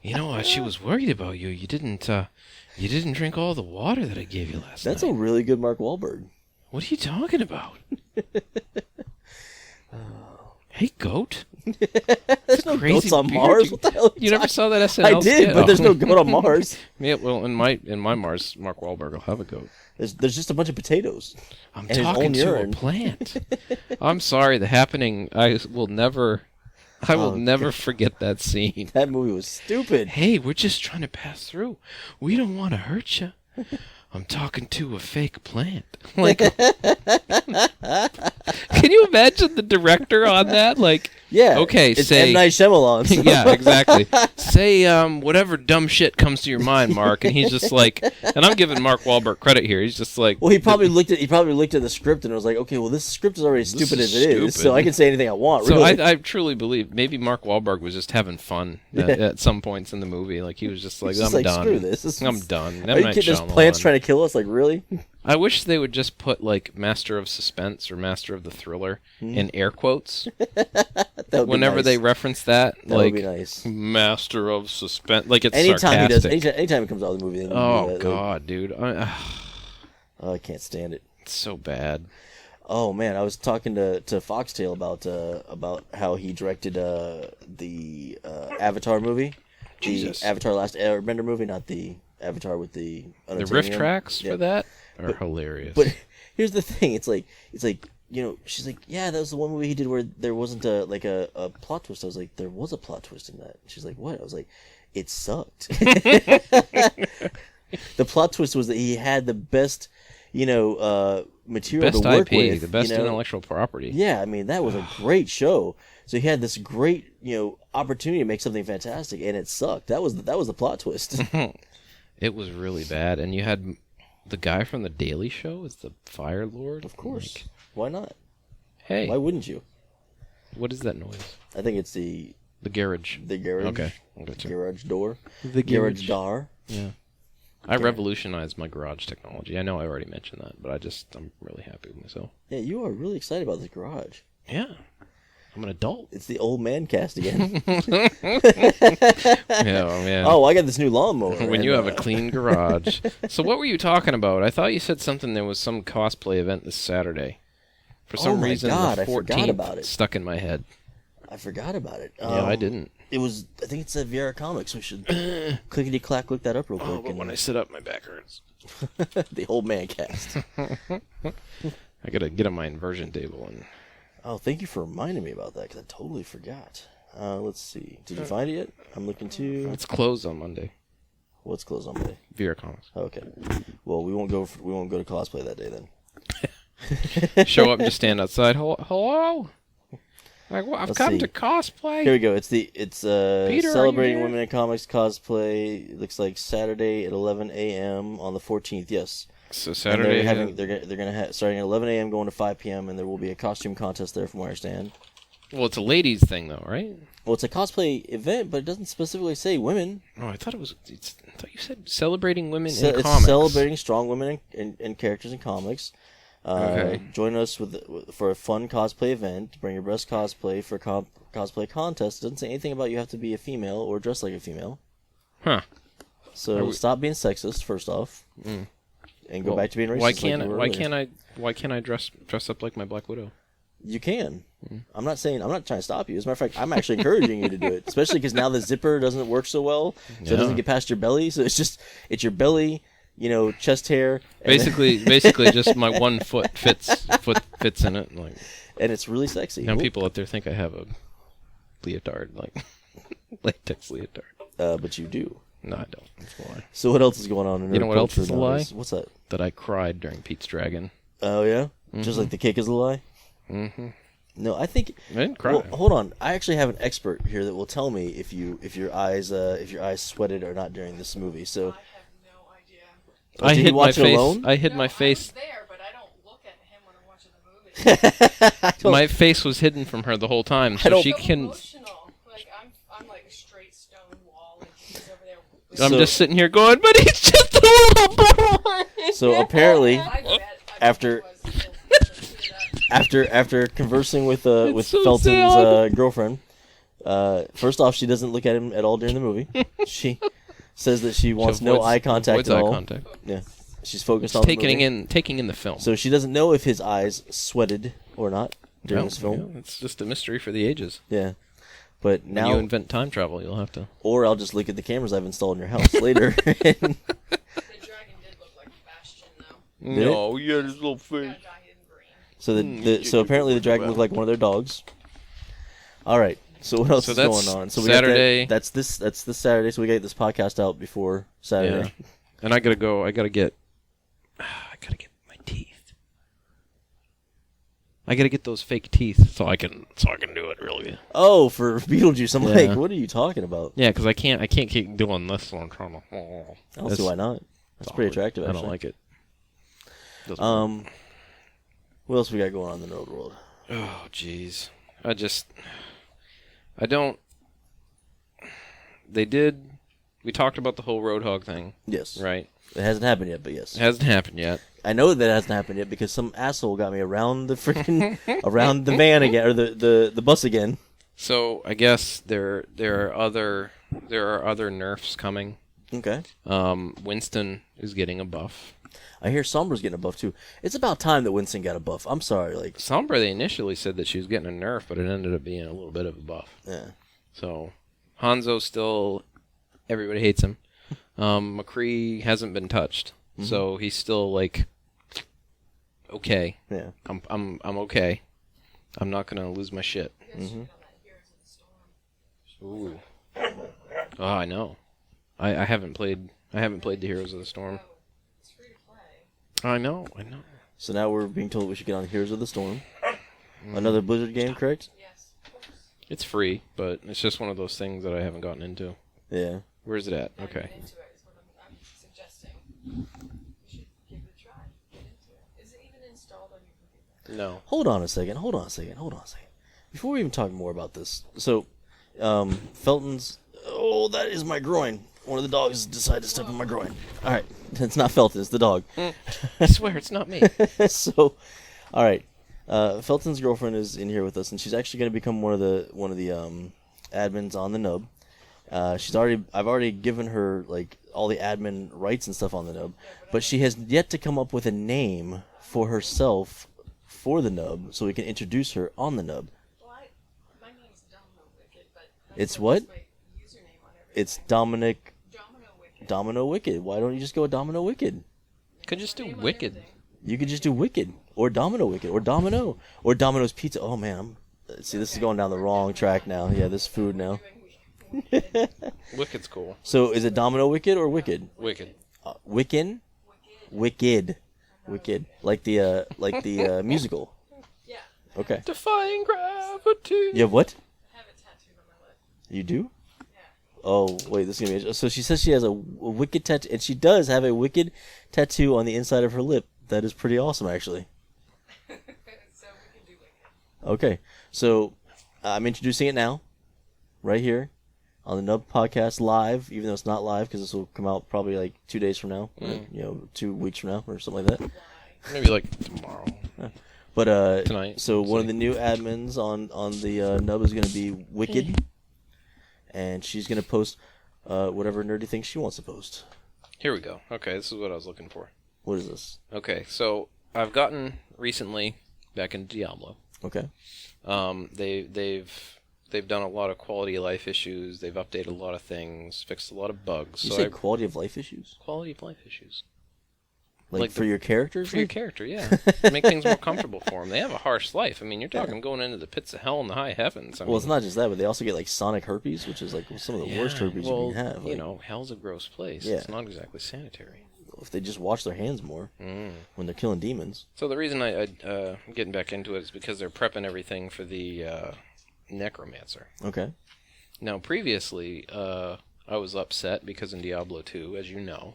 You know, she was worried about you. You didn't drink all the water that I gave you last night. That's a really good Mark Wahlberg. What are you talking about? Hey, goat. There's no goats on Mars. What the hell? You never saw that SNL I did, skit? but there's no goat on Mars. Yeah, well, in my Mars, Mark Wahlberg will have a goat. There's just a bunch of potatoes. I'm and talking his own to urine. a plant. I'm sorry, The Happening. I will never forget that scene. That movie was stupid. Hey, we're just trying to pass through. We don't want to hurt you. I'm talking to a fake plant. Like, can you imagine the director on that? Like, Yeah. okay, it's say M. Night Shyamalan. So. yeah, exactly. Say whatever dumb shit comes to your mind, Mark, and he's just like, and I'm giving Mark Wahlberg credit here. He's just like, Well, he probably looked at the script and was like, okay, well, this script is already stupid as it is, so stupid. I can say anything I want. So Really. I truly believe maybe Mark Wahlberg was just having fun at some points in the movie. Like he was just like, He's just I'm like, done. Screw this. I'm done. Are you kidding? There's plants trying to kill us. Like, really? I wish they would just put like Master of Suspense or Master of the Thriller in air quotes That would whenever be nice. they reference that. That like would be nice. Master of Suspense. Like it's Anytime sarcastic. he does, anytime he comes out of the movie, they do Oh that, like, God, dude, I can't stand it. it's so bad. Oh man, I was talking to Foxtail about how he directed the Avatar movie, Jesus. the Avatar Last Airbender movie, not the Avatar with the The riff unobtainium. tracks Yeah. for that are hilarious. But here's the thing: it's like she's like, yeah, that was the one movie he did where there wasn't a plot twist. I was like, there was a plot twist in that. She's like, what? I was like, it sucked. The plot twist was that he had the best, material best to work IP, with, the best intellectual property. Yeah, I mean, that was a great show. So he had this great, opportunity to make something fantastic, and it sucked. That was the plot twist. It was really bad, and you had the guy from the Daily Show as the Fire Lord. Of course, Like, why not? hey, Why wouldn't you? what is that noise? I think it's the garage. garage. Okay, I'll get you. Garage door. The Garage door. Yeah. I revolutionized my garage technology. I know I already mentioned that, but I'm really happy with myself. Yeah, you are really excited about this garage. Yeah. I'm an adult. It's the old man cast again. Yeah, man. Oh, I got this new lawnmower. When you have a clean garage. So what were you talking about? I thought you said something. There was some cosplay event this Saturday. For some my reason, God, the I forgot 14th about it. stuck in my head. I forgot about it. Yeah, I didn't. It was. I think it's at Viera Comics. We should clickety clack look that up real quick. Oh, but when I sit up, my back hurts. The old man cast. I gotta get on my inversion table and. Oh, thank you for reminding me about that because I totally forgot. Let's see. Did you find it yet? I'm looking too. It's closed on Monday. What's closed on Monday? Viera Comics. Okay. Well, we won't go to cosplay that day then. Show up and just stand outside. Hello? Like, well, I've Let's come see. to cosplay. Here we go. It's are you celebrating there? women in comics cosplay. It looks like Saturday at 11 a.m. on the 14th. Yes. So And Saturday. they're gonna have starting at 11 a.m. going to 5 p.m. and there will be a costume contest there from where I stand. Well, it's a ladies' thing, though, right? Well, it's a cosplay event, but it doesn't specifically say women. Oh, I thought it was. I thought you said celebrating women in It's comics. celebrating strong women and characters in comics. Okay. Join us for a fun cosplay event. Bring your best cosplay for cosplay contest. It doesn't say anything about you have to be a female or dress like a female. Huh. So stop being sexist first off, and go back to being racist. Why can't I dress up like my Black Widow? You can. I'm not trying to stop you. As a matter of fact, I'm actually encouraging you to do it, especially because now the zipper doesn't work so well, so it doesn't get past your belly. So it's your belly, chest hair. Basically, just my one foot fits in it. Like, and it's really sexy. now people out there think I have a leotard. Like, Latex leotard. But you do. No, I don't. That's a lie. So what else is going on in You know what else is a lie? nowadays? What's that? That I cried during Pete's Dragon. Oh, yeah? Just like the cake is a lie? Mm-hmm. No, I think... I didn't cry. Well, hold on. I actually have an expert here that will tell me if your eyes sweated or not during this movie. So... I have no idea. I did hid you watch my it face. alone? I hid No, my I face. was there, but I don't look at him when I'm watching the movie. My face was hidden from her the whole time, so don't- she So can. emotional. Like I'm like a straight stone wall, and he's over there. I'm So- just sitting here going, but he's just a little boy. So apparently, I bet After- he was teared up. after conversing with so Felton's sad. girlfriend, first off, she doesn't look at him at all during the movie. She says that she wants no Avoids- eye contact avoids at eye all. contact. Yeah, she's focused on the Taking movie. in the film. So she doesn't know if his eyes sweated or not during Well, this film. yeah, it's just a mystery for the ages. Yeah. But When now, you invent time travel, you'll have to. or I'll just look at the cameras I've installed in your house later. The dragon did look like Bastion, though. Did it? No, yeah, his little Got face. a dye in green. So apparently the dragon looked like one of their dogs. All right. So what else So is that's going on? So Saturday. We got that's this Saturday. So we got this podcast out before Saturday. Yeah. And I gotta go. I gotta get my teeth. I gotta get those fake teeth so I can do it really. Oh, for Beetlejuice. I'm Yeah. like, what are you talking about? Yeah, because I can't keep doing this one. I don't see why not. That's pretty attractive. I Actually. don't like it. Doesn't work. What else we got going on in the road world? Oh, jeez. I don't. We talked about the whole Roadhog thing, Yes. right? It hasn't happened yet, but yes. It hasn't happened yet. I know that it hasn't happened yet because some asshole got me around the freaking around the van again or the bus again. So I guess there are other nerfs coming. Okay. Winston is getting a buff. I hear Sombra's getting a buff too. It's about time that Winston got a buff. I'm sorry, like Sombra, they initially said that she was getting a nerf, but it ended up being a little bit of a buff. yeah. So Hanzo still, everybody hates him. McCree hasn't been touched, so he's still like okay. Yeah. I'm okay. I'm not gonna lose my shit. You guys should get on that Heroes of the Storm. Ooh. Oh, I know. I haven't played the Heroes of the Storm. Oh, it's free to play. I know. So now we're being told we should get on Heroes of the Storm. Another Blizzard game, correct? Yes, of course. It's free, but it's just one of those things that I haven't gotten into. Yeah. Where's it at? Not Okay. get into it is what I'm suggesting. You should give it a try. Get into it. Is it even installed on your computer? No. Hold on a second. Before we even talk more about this, so Felton's. Oh, that is my groin. One of the dogs decided to step on my groin. All right, it's not Felton, it's the dog. I swear it's not me. So, all right, Felton's girlfriend is in here with us, and she's actually going to become one of the admins on the nub. I've already given her like all the admin rights and stuff on the nub, but she has yet to come up with a name for herself for the nub, so we can introduce her on the nub. Well, my name's Domino Wicked, but It's what? my username on everything. It's Dominic Domino Wicked. Domino Wicked. Why don't you just go with Domino Wicked? Could just do Name on Wicked. everything. You could just do Wicked or Domino Wicked or Domino or Domino's Pizza. Oh man, see this is going down the wrong track now. Yeah, this food now. Wicked's cool. So is it Domino Wicked or Wicked? Wicked. Wiccan? Wicked. Wicked. Like the musical. Yeah, Okay. Defying gravity. You have what? I have it tattooed on my lip. You do? Yeah. Oh wait, this is gonna be. So she says she has a wicked tattoo, and she does have a wicked tattoo on the inside of her lip. That is pretty awesome, actually. So we can do Wicked. Okay, so I'm introducing it now, right here, on the Nub Podcast live. Even though it's not live, because this will come out probably like 2 days from now, or, 2 weeks from now, or something like that. Maybe like tomorrow. But Tonight, so one of see. the new admins on the Nub is going to be Wicked, and she's going to post whatever nerdy thing she wants to post. Here we go. Okay, this is what I was looking for. What is this? Okay, so I've gotten recently back into Diablo. Okay. They've done a lot of quality of life issues. They've updated a lot of things, fixed a lot of bugs. You So said quality of life issues? quality of life issues. Like for your characters? For your character, yeah. Make things more comfortable for them. They have a harsh life. I mean, you're talking going into the pits of hell in the high heavens. I mean, it's not just that, but they also get like sonic herpes, which is like some of the worst herpes you can have. Like, hell's a gross place. Yeah. It's not exactly sanitary. If they just wash their hands more when they're killing demons. So the reason I'm getting back into it is because they're prepping everything for the necromancer. Okay. Now, previously, I was upset because in Diablo 2, as you know,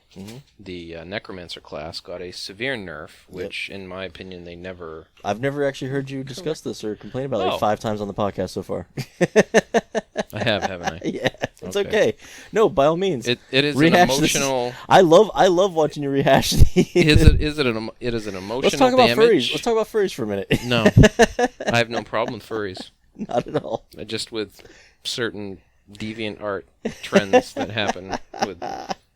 the necromancer class got a severe nerf, which, in my opinion, they never... I've never actually heard you discuss this or complain about it like 5 times on the podcast so far. I have, haven't I? Yeah, it's okay. No, by all means. It is an emotional... I love watching you rehash these. It is an emotional Let's talk about damage. furries. Let's talk about furries for a minute. No. I have no problem with furries. Not at all. Just with certain deviant art trends that happen with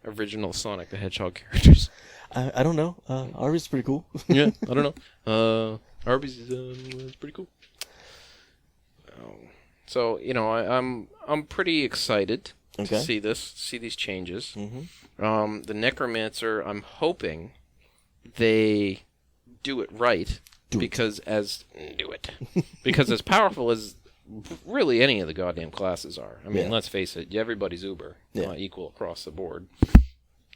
original Sonic the Hedgehog characters. I don't know. Arby's is pretty cool. Yeah, I don't know. Arby's is pretty cool. So I'm pretty excited to see these changes. The Necromancer, I'm hoping they do it right because as powerful as really any of the goddamn classes are. I mean, let's face it, everybody's uber, equal across the board.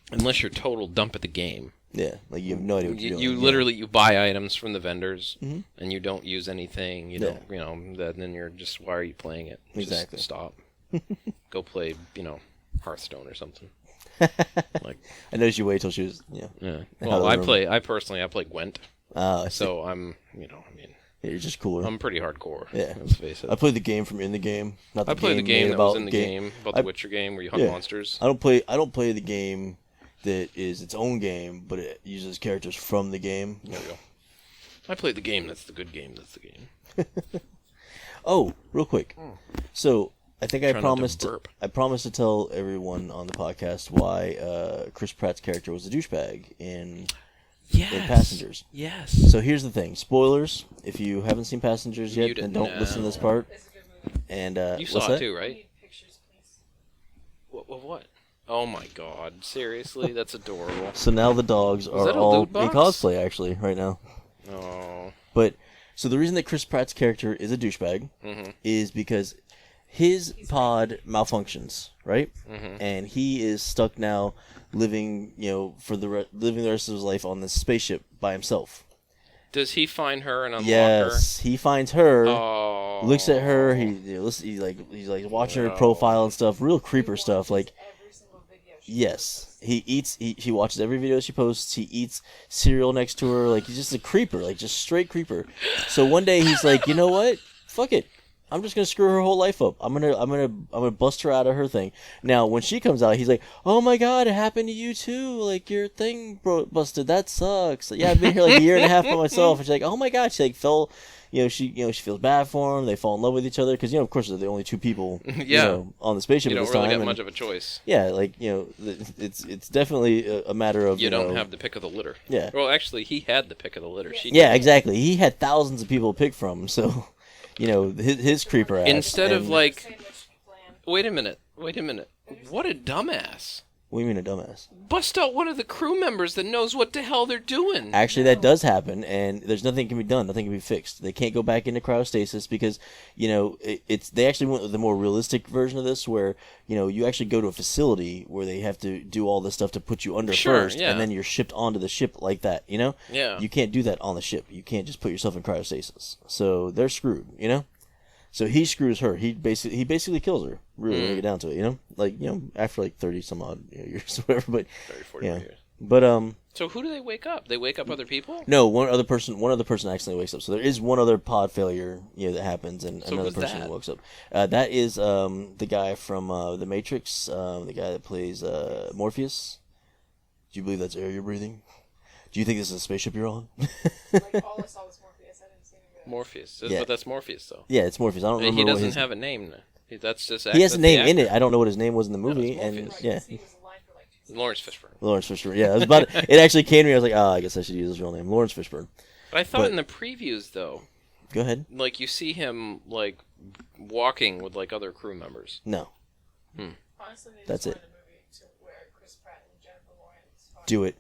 Unless you're total dump at the game. Yeah, like you have no idea what you're doing. You literally you buy items from the vendors and you don't use anything. You don't, then you're just, why are you playing it? Exactly. Just stop. Go play, Hearthstone or something. Like, I noticed you wait till she was, yeah. Well, I play Gwent. So I'm, you're just cooler. I'm pretty hardcore. Yeah. Let's face it. I played the game from in the game. Not the I played the game that was in the game about the I, Witcher game where you hunt monsters. I don't play the game that is its own game, but it uses characters from the game. There we go. I played the game that's the good game that's the game. Oh, real quick. So I think I promised to tell everyone on the podcast why Chris Pratt's character was a douchebag in Passengers. Yes. So here's the thing. Spoilers. If you haven't seen Passengers yet, then don't listen to this part. It's a good movie. And you saw it too, right? I need pictures, please. What? Oh my God! Seriously, that's adorable. So now the dogs are all in cosplay, actually, right now. Oh. But so the reason that Chris Pratt's character is a douchebag is because his pod malfunctions, right? And he is stuck now, living, living the rest of his life on this spaceship by himself. Does he find her and unlock her? Yes, he finds her. Oh. Looks at her. He's like watching her profile and stuff. Real creeper stuff. Like, Every single video yes, he watches every video she posts. He eats cereal next to her. Like, he's just a creeper. Like, just straight creeper. So one day he's like, you know what? Fuck it. I'm just gonna screw her whole life up. I'm gonna bust her out of her thing. Now, when she comes out, he's like, "Oh my God, it happened to you too. Like, your thing busted. That sucks. Like, yeah, I've been here like a year and a half by myself." And she's like, "Oh my God," she like fell. She feels bad for him. They fall in love with each other because of course they're the only two people on the spaceship at this time. You don't really get much of a choice. Yeah, like it's definitely a matter of you don't have the pick of the litter. Yeah. Well, actually, he had the pick of the litter. Yeah, exactly. He had thousands of people to pick from, so. His creeper ass. Instead of like, wait a minute. What a dumbass. What do you mean a dumbass? Bust out one of the crew members that knows what the hell they're doing. Actually, that does happen, and there's nothing can be done. Nothing can be fixed. They can't go back into cryostasis because, they actually went with the more realistic version of this where, you actually go to a facility where they have to do all this stuff to put you under first, and then you're shipped onto the ship like that, Yeah. You can't do that on the ship. You can't just put yourself in cryostasis. So they're screwed, So he screws her. He basically kills her. Really, when you get down to it, like after like 30 some odd years, or whatever. But 30, 40 years. But So who do they wake up? They wake up other people? No, one other person accidentally wakes up. So there is one other pod failure, that happens, and So another who's person that? wakes up. That is the guy from the Matrix, the guy that plays Morpheus. Do you believe that's air you're breathing? Do you think this is a spaceship you're on? Like, all I saw was Morpheus. I didn't see any Morpheus. Yeah. But that's Morpheus, though. Yeah, it's Morpheus. I don't remember. He doesn't what his... have a name. That's just He has a that's name the in it. actor. I don't know what his name was in the movie, it's and Morpheus. yeah, He was alive for like 2 seconds. Lawrence Fishburne. Lawrence Fishburne. Yeah, it was about. It actually came to me. I was like, I guess I should use his real name, Lawrence Fishburne. But I thought in the previews, though, Go ahead. like you see him like walking with like other crew members. No, Honestly, they That's just it. wanted a movie to where Chris Pratt and Jennifer Lawrence are. do it.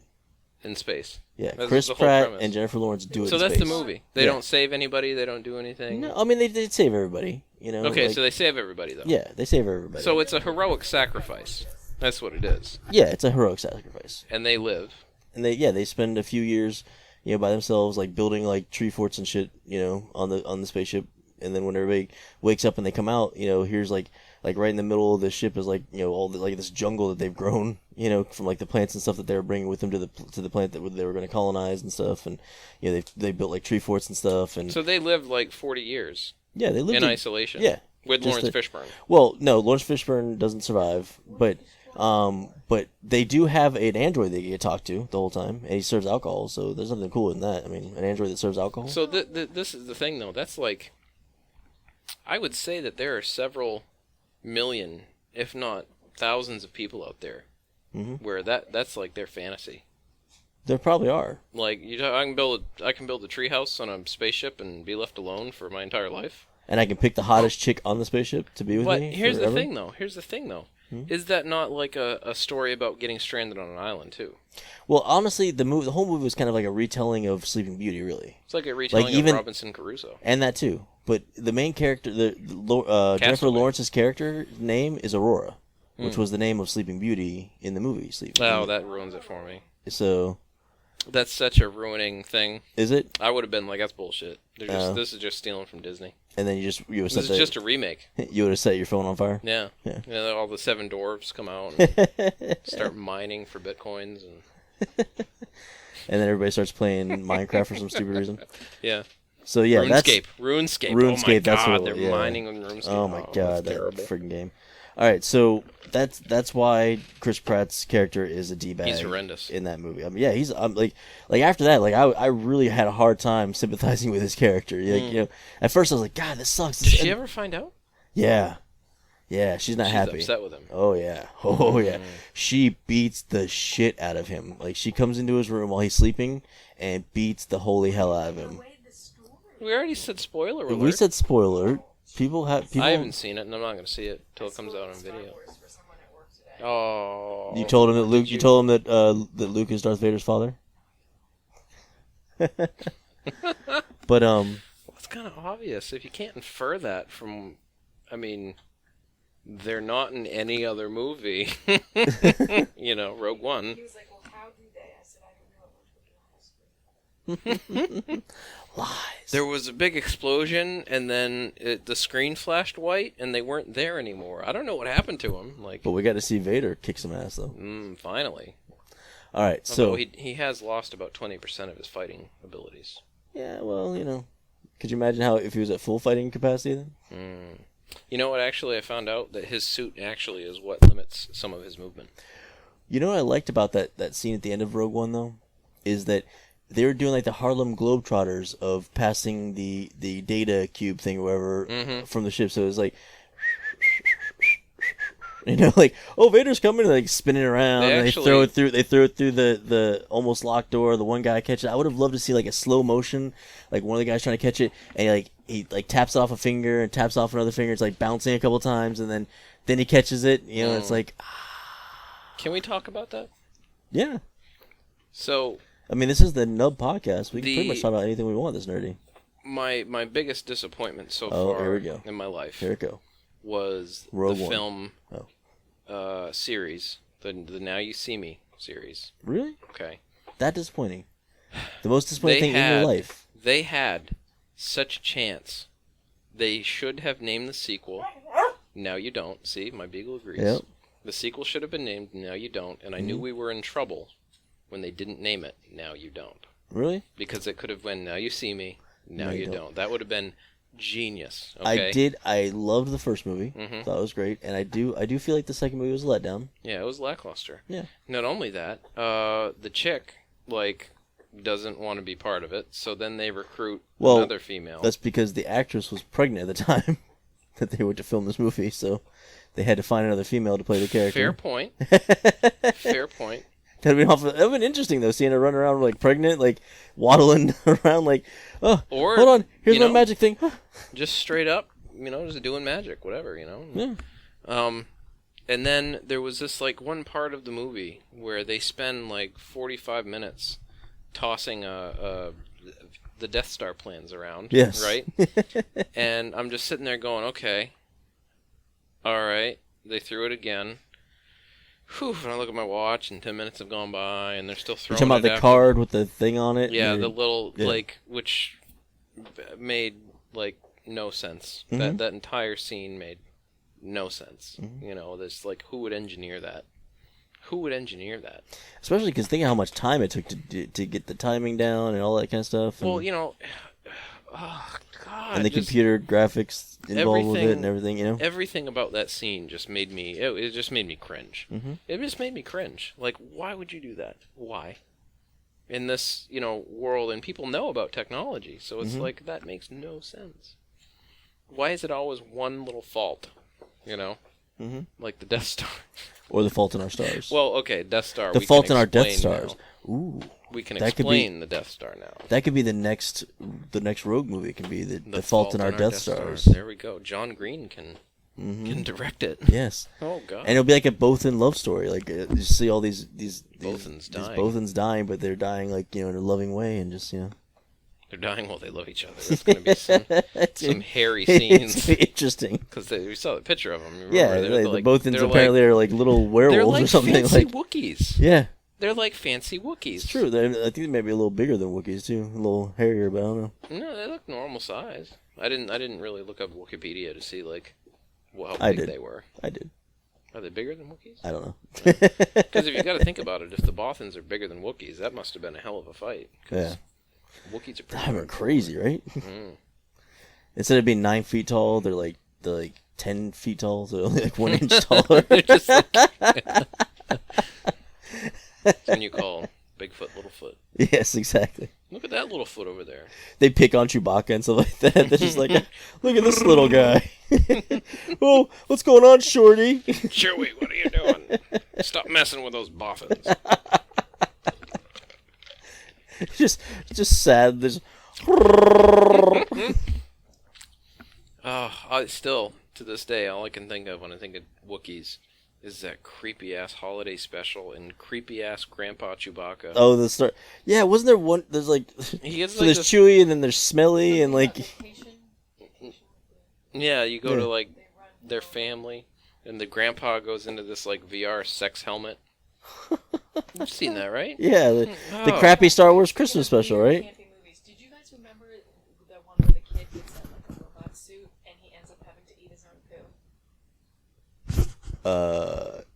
in space. Yeah, That's Chris the whole Pratt premise. and Jennifer Lawrence do it So in that's space. the movie. They Yeah. don't save anybody. They don't do anything. No, I mean, they save everybody. You know. Okay, like- so they save everybody though. Yeah, they save everybody. So it's a heroic sacrifice. That's what it is. yeah, it's a heroic sacrifice. And they live. And they spend a few years, by themselves, like building like tree forts and shit, on the spaceship. And then when everybody wakes up and they come out, here's like right in the middle of the ship is like all the, like this jungle that they've grown, from like the plants and stuff that they were bringing with them to the planet that they were going to colonize and stuff. And they built like tree forts and stuff. And So they lived like 40 years. Yeah, they lived in isolation. Yeah, with just Lawrence Fishburne. Well, no, Lawrence Fishburne doesn't survive, but they do have an android that you can talk to the whole time, and he serves alcohol. So there's nothing cool in that. I mean, an android that serves alcohol. So this is the thing, though. That's like, I would say that there are several million, if not thousands, of people out there where that's like their fantasy. There probably are. Like I can build a treehouse on a spaceship and be left alone for my entire life. And I can pick the hottest chick on the spaceship to be with me. But here's forever. the thing, though. Is that not like a story about getting stranded on an island too? Well, honestly, the whole movie was kind of like a retelling of Sleeping Beauty, really. It's like a retelling even, of Robinson Crusoe. And that too. But the main character, Jennifer Lawrence's character name is Aurora, which was the name of Sleeping Beauty in the movie Sleeping Beauty. Oh, that ruins it for me. So that's such a ruining thing. Is it? I would have been like, that's bullshit. This is just stealing from Disney. And then this is just a remake. You would have set your phone on fire. Yeah. All the 7 dwarves come out and start mining for bitcoins and then everybody starts playing Minecraft for some stupid reason. Yeah. So yeah, RuneScape. RuneScape. Oh my that's god, what they're mining on RuneScape. Oh my god, that terrible. freaking game. All right, so that's why Chris Pratt's character is a d-bag. He's horrendous in that movie. I mean, yeah, he's like after that, like I really had a hard time sympathizing with his character. Like, at first I was like, God, this sucks. Did she ever find out? Yeah, she's not happy. Upset with him. Oh yeah, She beats the shit out of him. Like she comes into his room while he's sleeping and beats the holy hell out of him. We already said spoiler alert. We said spoiler. I haven't seen it, and I'm not going to see it till it comes out on video. Oh. You told him that Luke. You told him that that Luke is Darth Vader's father. But it's kind of obvious if you can't infer that from. I mean, they're not in any other movie. Rogue One. He was like, well, how do they? I said, I don't know. lies. There was a big explosion, and then the screen flashed white, and they weren't there anymore. I don't know what happened to them. But we got to see Vader kick some ass, though. Finally. All right, so he has lost about 20% of his fighting abilities. Yeah, well, could you imagine if he was at full fighting capacity then? You know what? Actually, I found out that his suit actually is what limits some of his movement. You know what I liked about that scene at the end of Rogue One, though, is that they were doing like the Harlem Globetrotters of passing the data cube thing or whatever from the ship. So it was like, like, oh, Vader's coming, and like spinning around. They throw it through the almost locked door. The one guy catches it. I would have loved to see like a slow motion, like one of the guys trying to catch it, and he taps off a finger and taps off another finger. It's like bouncing a couple times, and then he catches it. It's like. Can we talk about that? Yeah. So. I mean, this is the Nub Podcast. We can pretty much talk about anything we want this nerdy. My biggest disappointment so far here we go. in my life Here we go. was Rogue the One. film series, the Now You See Me series. Really? Okay. That disappointing. The most disappointing thing in your life. They had such a chance. They should have named the sequel Now You Don't. See, my beagle agrees. Yep. The sequel should have been named Now You Don't, and I knew we were in trouble when they didn't name it Now You Don't. Really? Because it could have been Now You See Me, Now You Don't. That would have been genius. Okay? I loved the first movie. Thought it was great, and I do feel like the second movie was a letdown. Yeah, it was lackluster. Yeah. Not only that, the chick doesn't want to be part of it, so then they recruit another female. That's because the actress was pregnant at the time that they went to film this movie, so they had to find another female to play the character. Fair point. Fair point. That'd have been interesting though, seeing her run around like pregnant, like waddling around, like, oh, or, hold on, here's my magic thing. Just straight up, just doing magic, whatever, Yeah. And then there was this like one part of the movie where they spend like 45 minutes tossing the Death Star plans around. Yes. Right? And I'm just sitting there going, okay, all right. They threw it again. Whew, and I look at my watch, and 10 minutes have gone by, and they're still throwing it. You're talking about the card with the thing on it? Yeah, the little, like, which made, like, no sense. Mm-hmm. That entire scene made no sense. Mm-hmm. You know, this, like, who would engineer that? Who would engineer that? Especially because think of how much time it took to get the timing down and all that kind of stuff. Well, you know, oh, God. And the computer graphics involved with it and everything, you know? Everything about that scene just made me, it just made me cringe. Mm-hmm. It just made me cringe. Like, why would you do that? Why? In this, you know, world, and people know about technology, so it's like, that makes no sense. Why is it always one little fault, you know? Mm-hmm. Like the Death Star. Or the Fault in Our Stars. Well, okay, Death Star. The Fault in Our Death Stars. Now. Ooh. We can explain the Death Star now. That could be the next Rogue movie. It can be the Fault in Our Death Stars. There we go. John Green can direct it. Yes. Oh God. And it'll be like a Bothan love story. Like you see all these Bothans dying. These Bothans dying, but they're dying like in a loving way and just They're dying while they love each other. It's going to be some hairy scenes. It's interesting. Because we saw the picture of them. Remember? Yeah, the Bothans apparently are like little werewolves or something. They're like fancy Wookiees. Yeah. They're like fancy Wookiees. It's true. I think they may be a little bigger than Wookiees too. A little hairier, but I don't know. No, they look normal size. I didn't really look up Wikipedia to see like how big they were. I did. Are they bigger than Wookiees? I don't know. Because if you got to think about it, if the Bothans are bigger than Wookiees, that must have been a hell of a fight. Yeah. Wookiees are pretty They're crazy, right? Instead of being 9 feet tall, they're like 10 feet tall, so only like 1 inch taller. They're just like... Then you call Bigfoot Littlefoot. Yes, exactly. Look at that little foot over there. They pick on Chewbacca and stuff like that. They're just like, look at this little guy. Oh, what's going on, Shorty? Chewie, what are you doing? Stop messing with those boffins. just sad. There's. Still to this day, all I can think of when I think of Wookiees is that creepy ass holiday special and creepy ass Grandpa Chewbacca. Oh, the start. Yeah, wasn't there one? There's like. He gets so there's Chewie and then there's Smelly and like. Yeah, you go to like their family, and the grandpa goes into this like VR sex helmet. You've seen that, right? Yeah, the crappy Star Wars Christmas special, right? Did you guys remember the one where the kid gets like a robot suit and he ends up having to eat his own poo?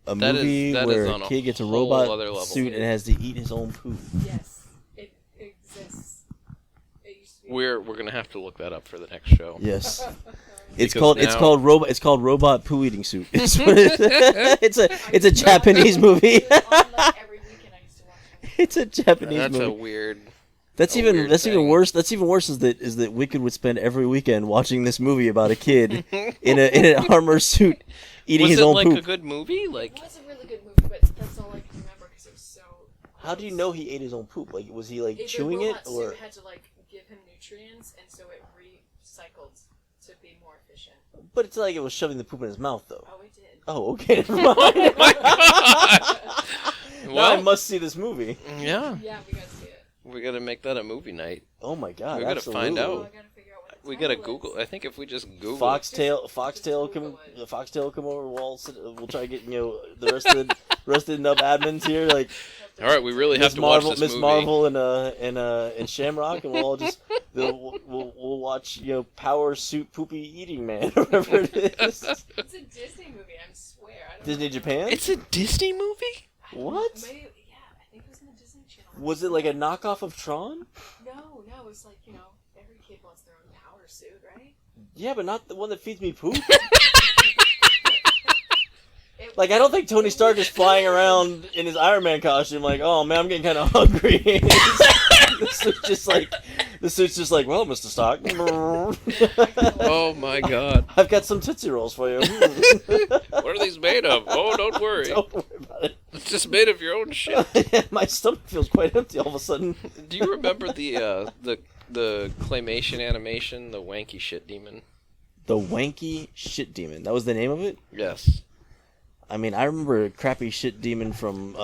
A movie where a kid gets a robot suit and has to eat his own poo. Yes, it exists. It used to be We're gonna have to look that up for the next show. Yes. It's called Robot Poo Eating Suit. It's a Japanese movie. It's a Japanese movie. That's a weird. That's even worse. That's even worse is that Wicked would spend every weekend watching this movie about a kid in an armor suit eating his own poop. Was it like a good movie? Like it was a really good movie, but that's all I can remember because it was so. How do you know he ate his own poop? Like, was he like chewing it, or? Suit had to like give him nutrients, and so it recycled to be more efficient. But it's not like it was shoving the poop in his mouth, though. Oh, it did. Oh, okay. Never mind. Oh my God! Now I must see this movie. Yeah. Yeah, we gotta see it. We gotta make that a movie night. Oh my God! We gotta find out. Oh, I gotta figure out what We gotta Google. I think if we just Google Foxtail come over. We'll try to get the rest of the nub admins here, like. All right, we really have to watch this movie. Miss Marvel and Shamrock, and we'll all just we'll watch Power Suit Poopy Eating Man, or whatever it is. It's a Disney movie, I swear. Disney Japan? It's a Disney movie? What? Maybe, yeah, I think it was in the Disney Channel. Was it like a knockoff of Tron? No, it was like every kid wants their own power suit, right? Yeah, but not the one that feeds me poop. Like, I don't think Tony Stark is flying around in his Iron Man costume like, oh man, I'm getting kind of hungry. The suit's just like, well, Mr. Stark. Oh my God. I've got some Tootsie Rolls for you. What are these made of? Oh, don't worry. Don't worry about it. It's just made of your own shit. My stomach feels quite empty all of a sudden. Do you remember the claymation animation, the Wanky Shit Demon? The Wanky Shit Demon. That was the name of it? Yes. I mean, I remember a crappy shit demon from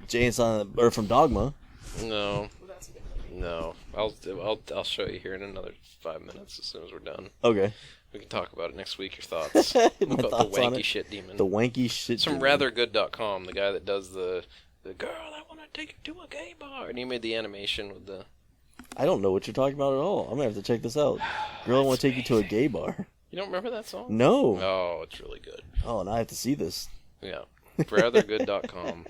Jay and Silent, or from Dogma. No, Well, that's a good movie. no. I'll show you here in another 5 minutes as soon as we're done. Okay. We can talk about it next week. Your thoughts My about thoughts the on wanky it. shit demon. The wanky shit. It's from demon. rathergood.com, the guy that does the girl I want to take you to a gay bar, and he made the animation with the. I don't know what you're talking about at all. I'm gonna have to check this out. Girl, I want to take you to a gay bar. You don't remember that song? No. Oh, it's really good. Oh, and I have to see this. Yeah, rathergood.com.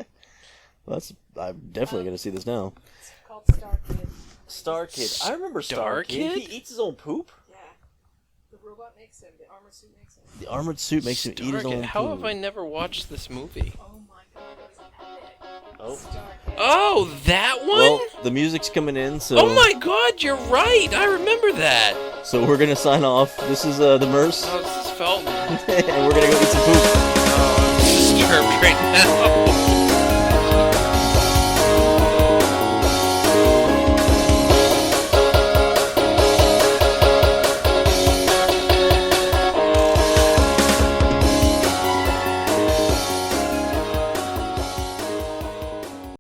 Well, I'm definitely gonna see this now. It's called Star Kid. Star Kid. I remember Star Star Kid. Kid? He eats his own poop. Yeah. The robot makes him. The armor suit makes him. The armored suit makes him eat his own How poop. have I never watched this movie? Oh my god, that's epic. Oh. Star Kid. Oh, that one? Well, the music's coming in, so Oh my god, you're right. I remember that. so we're gonna sign off. This is the Merce, Oh, this is Felton. and we're gonna go eat some poop. Oh, I'm disturbed right now.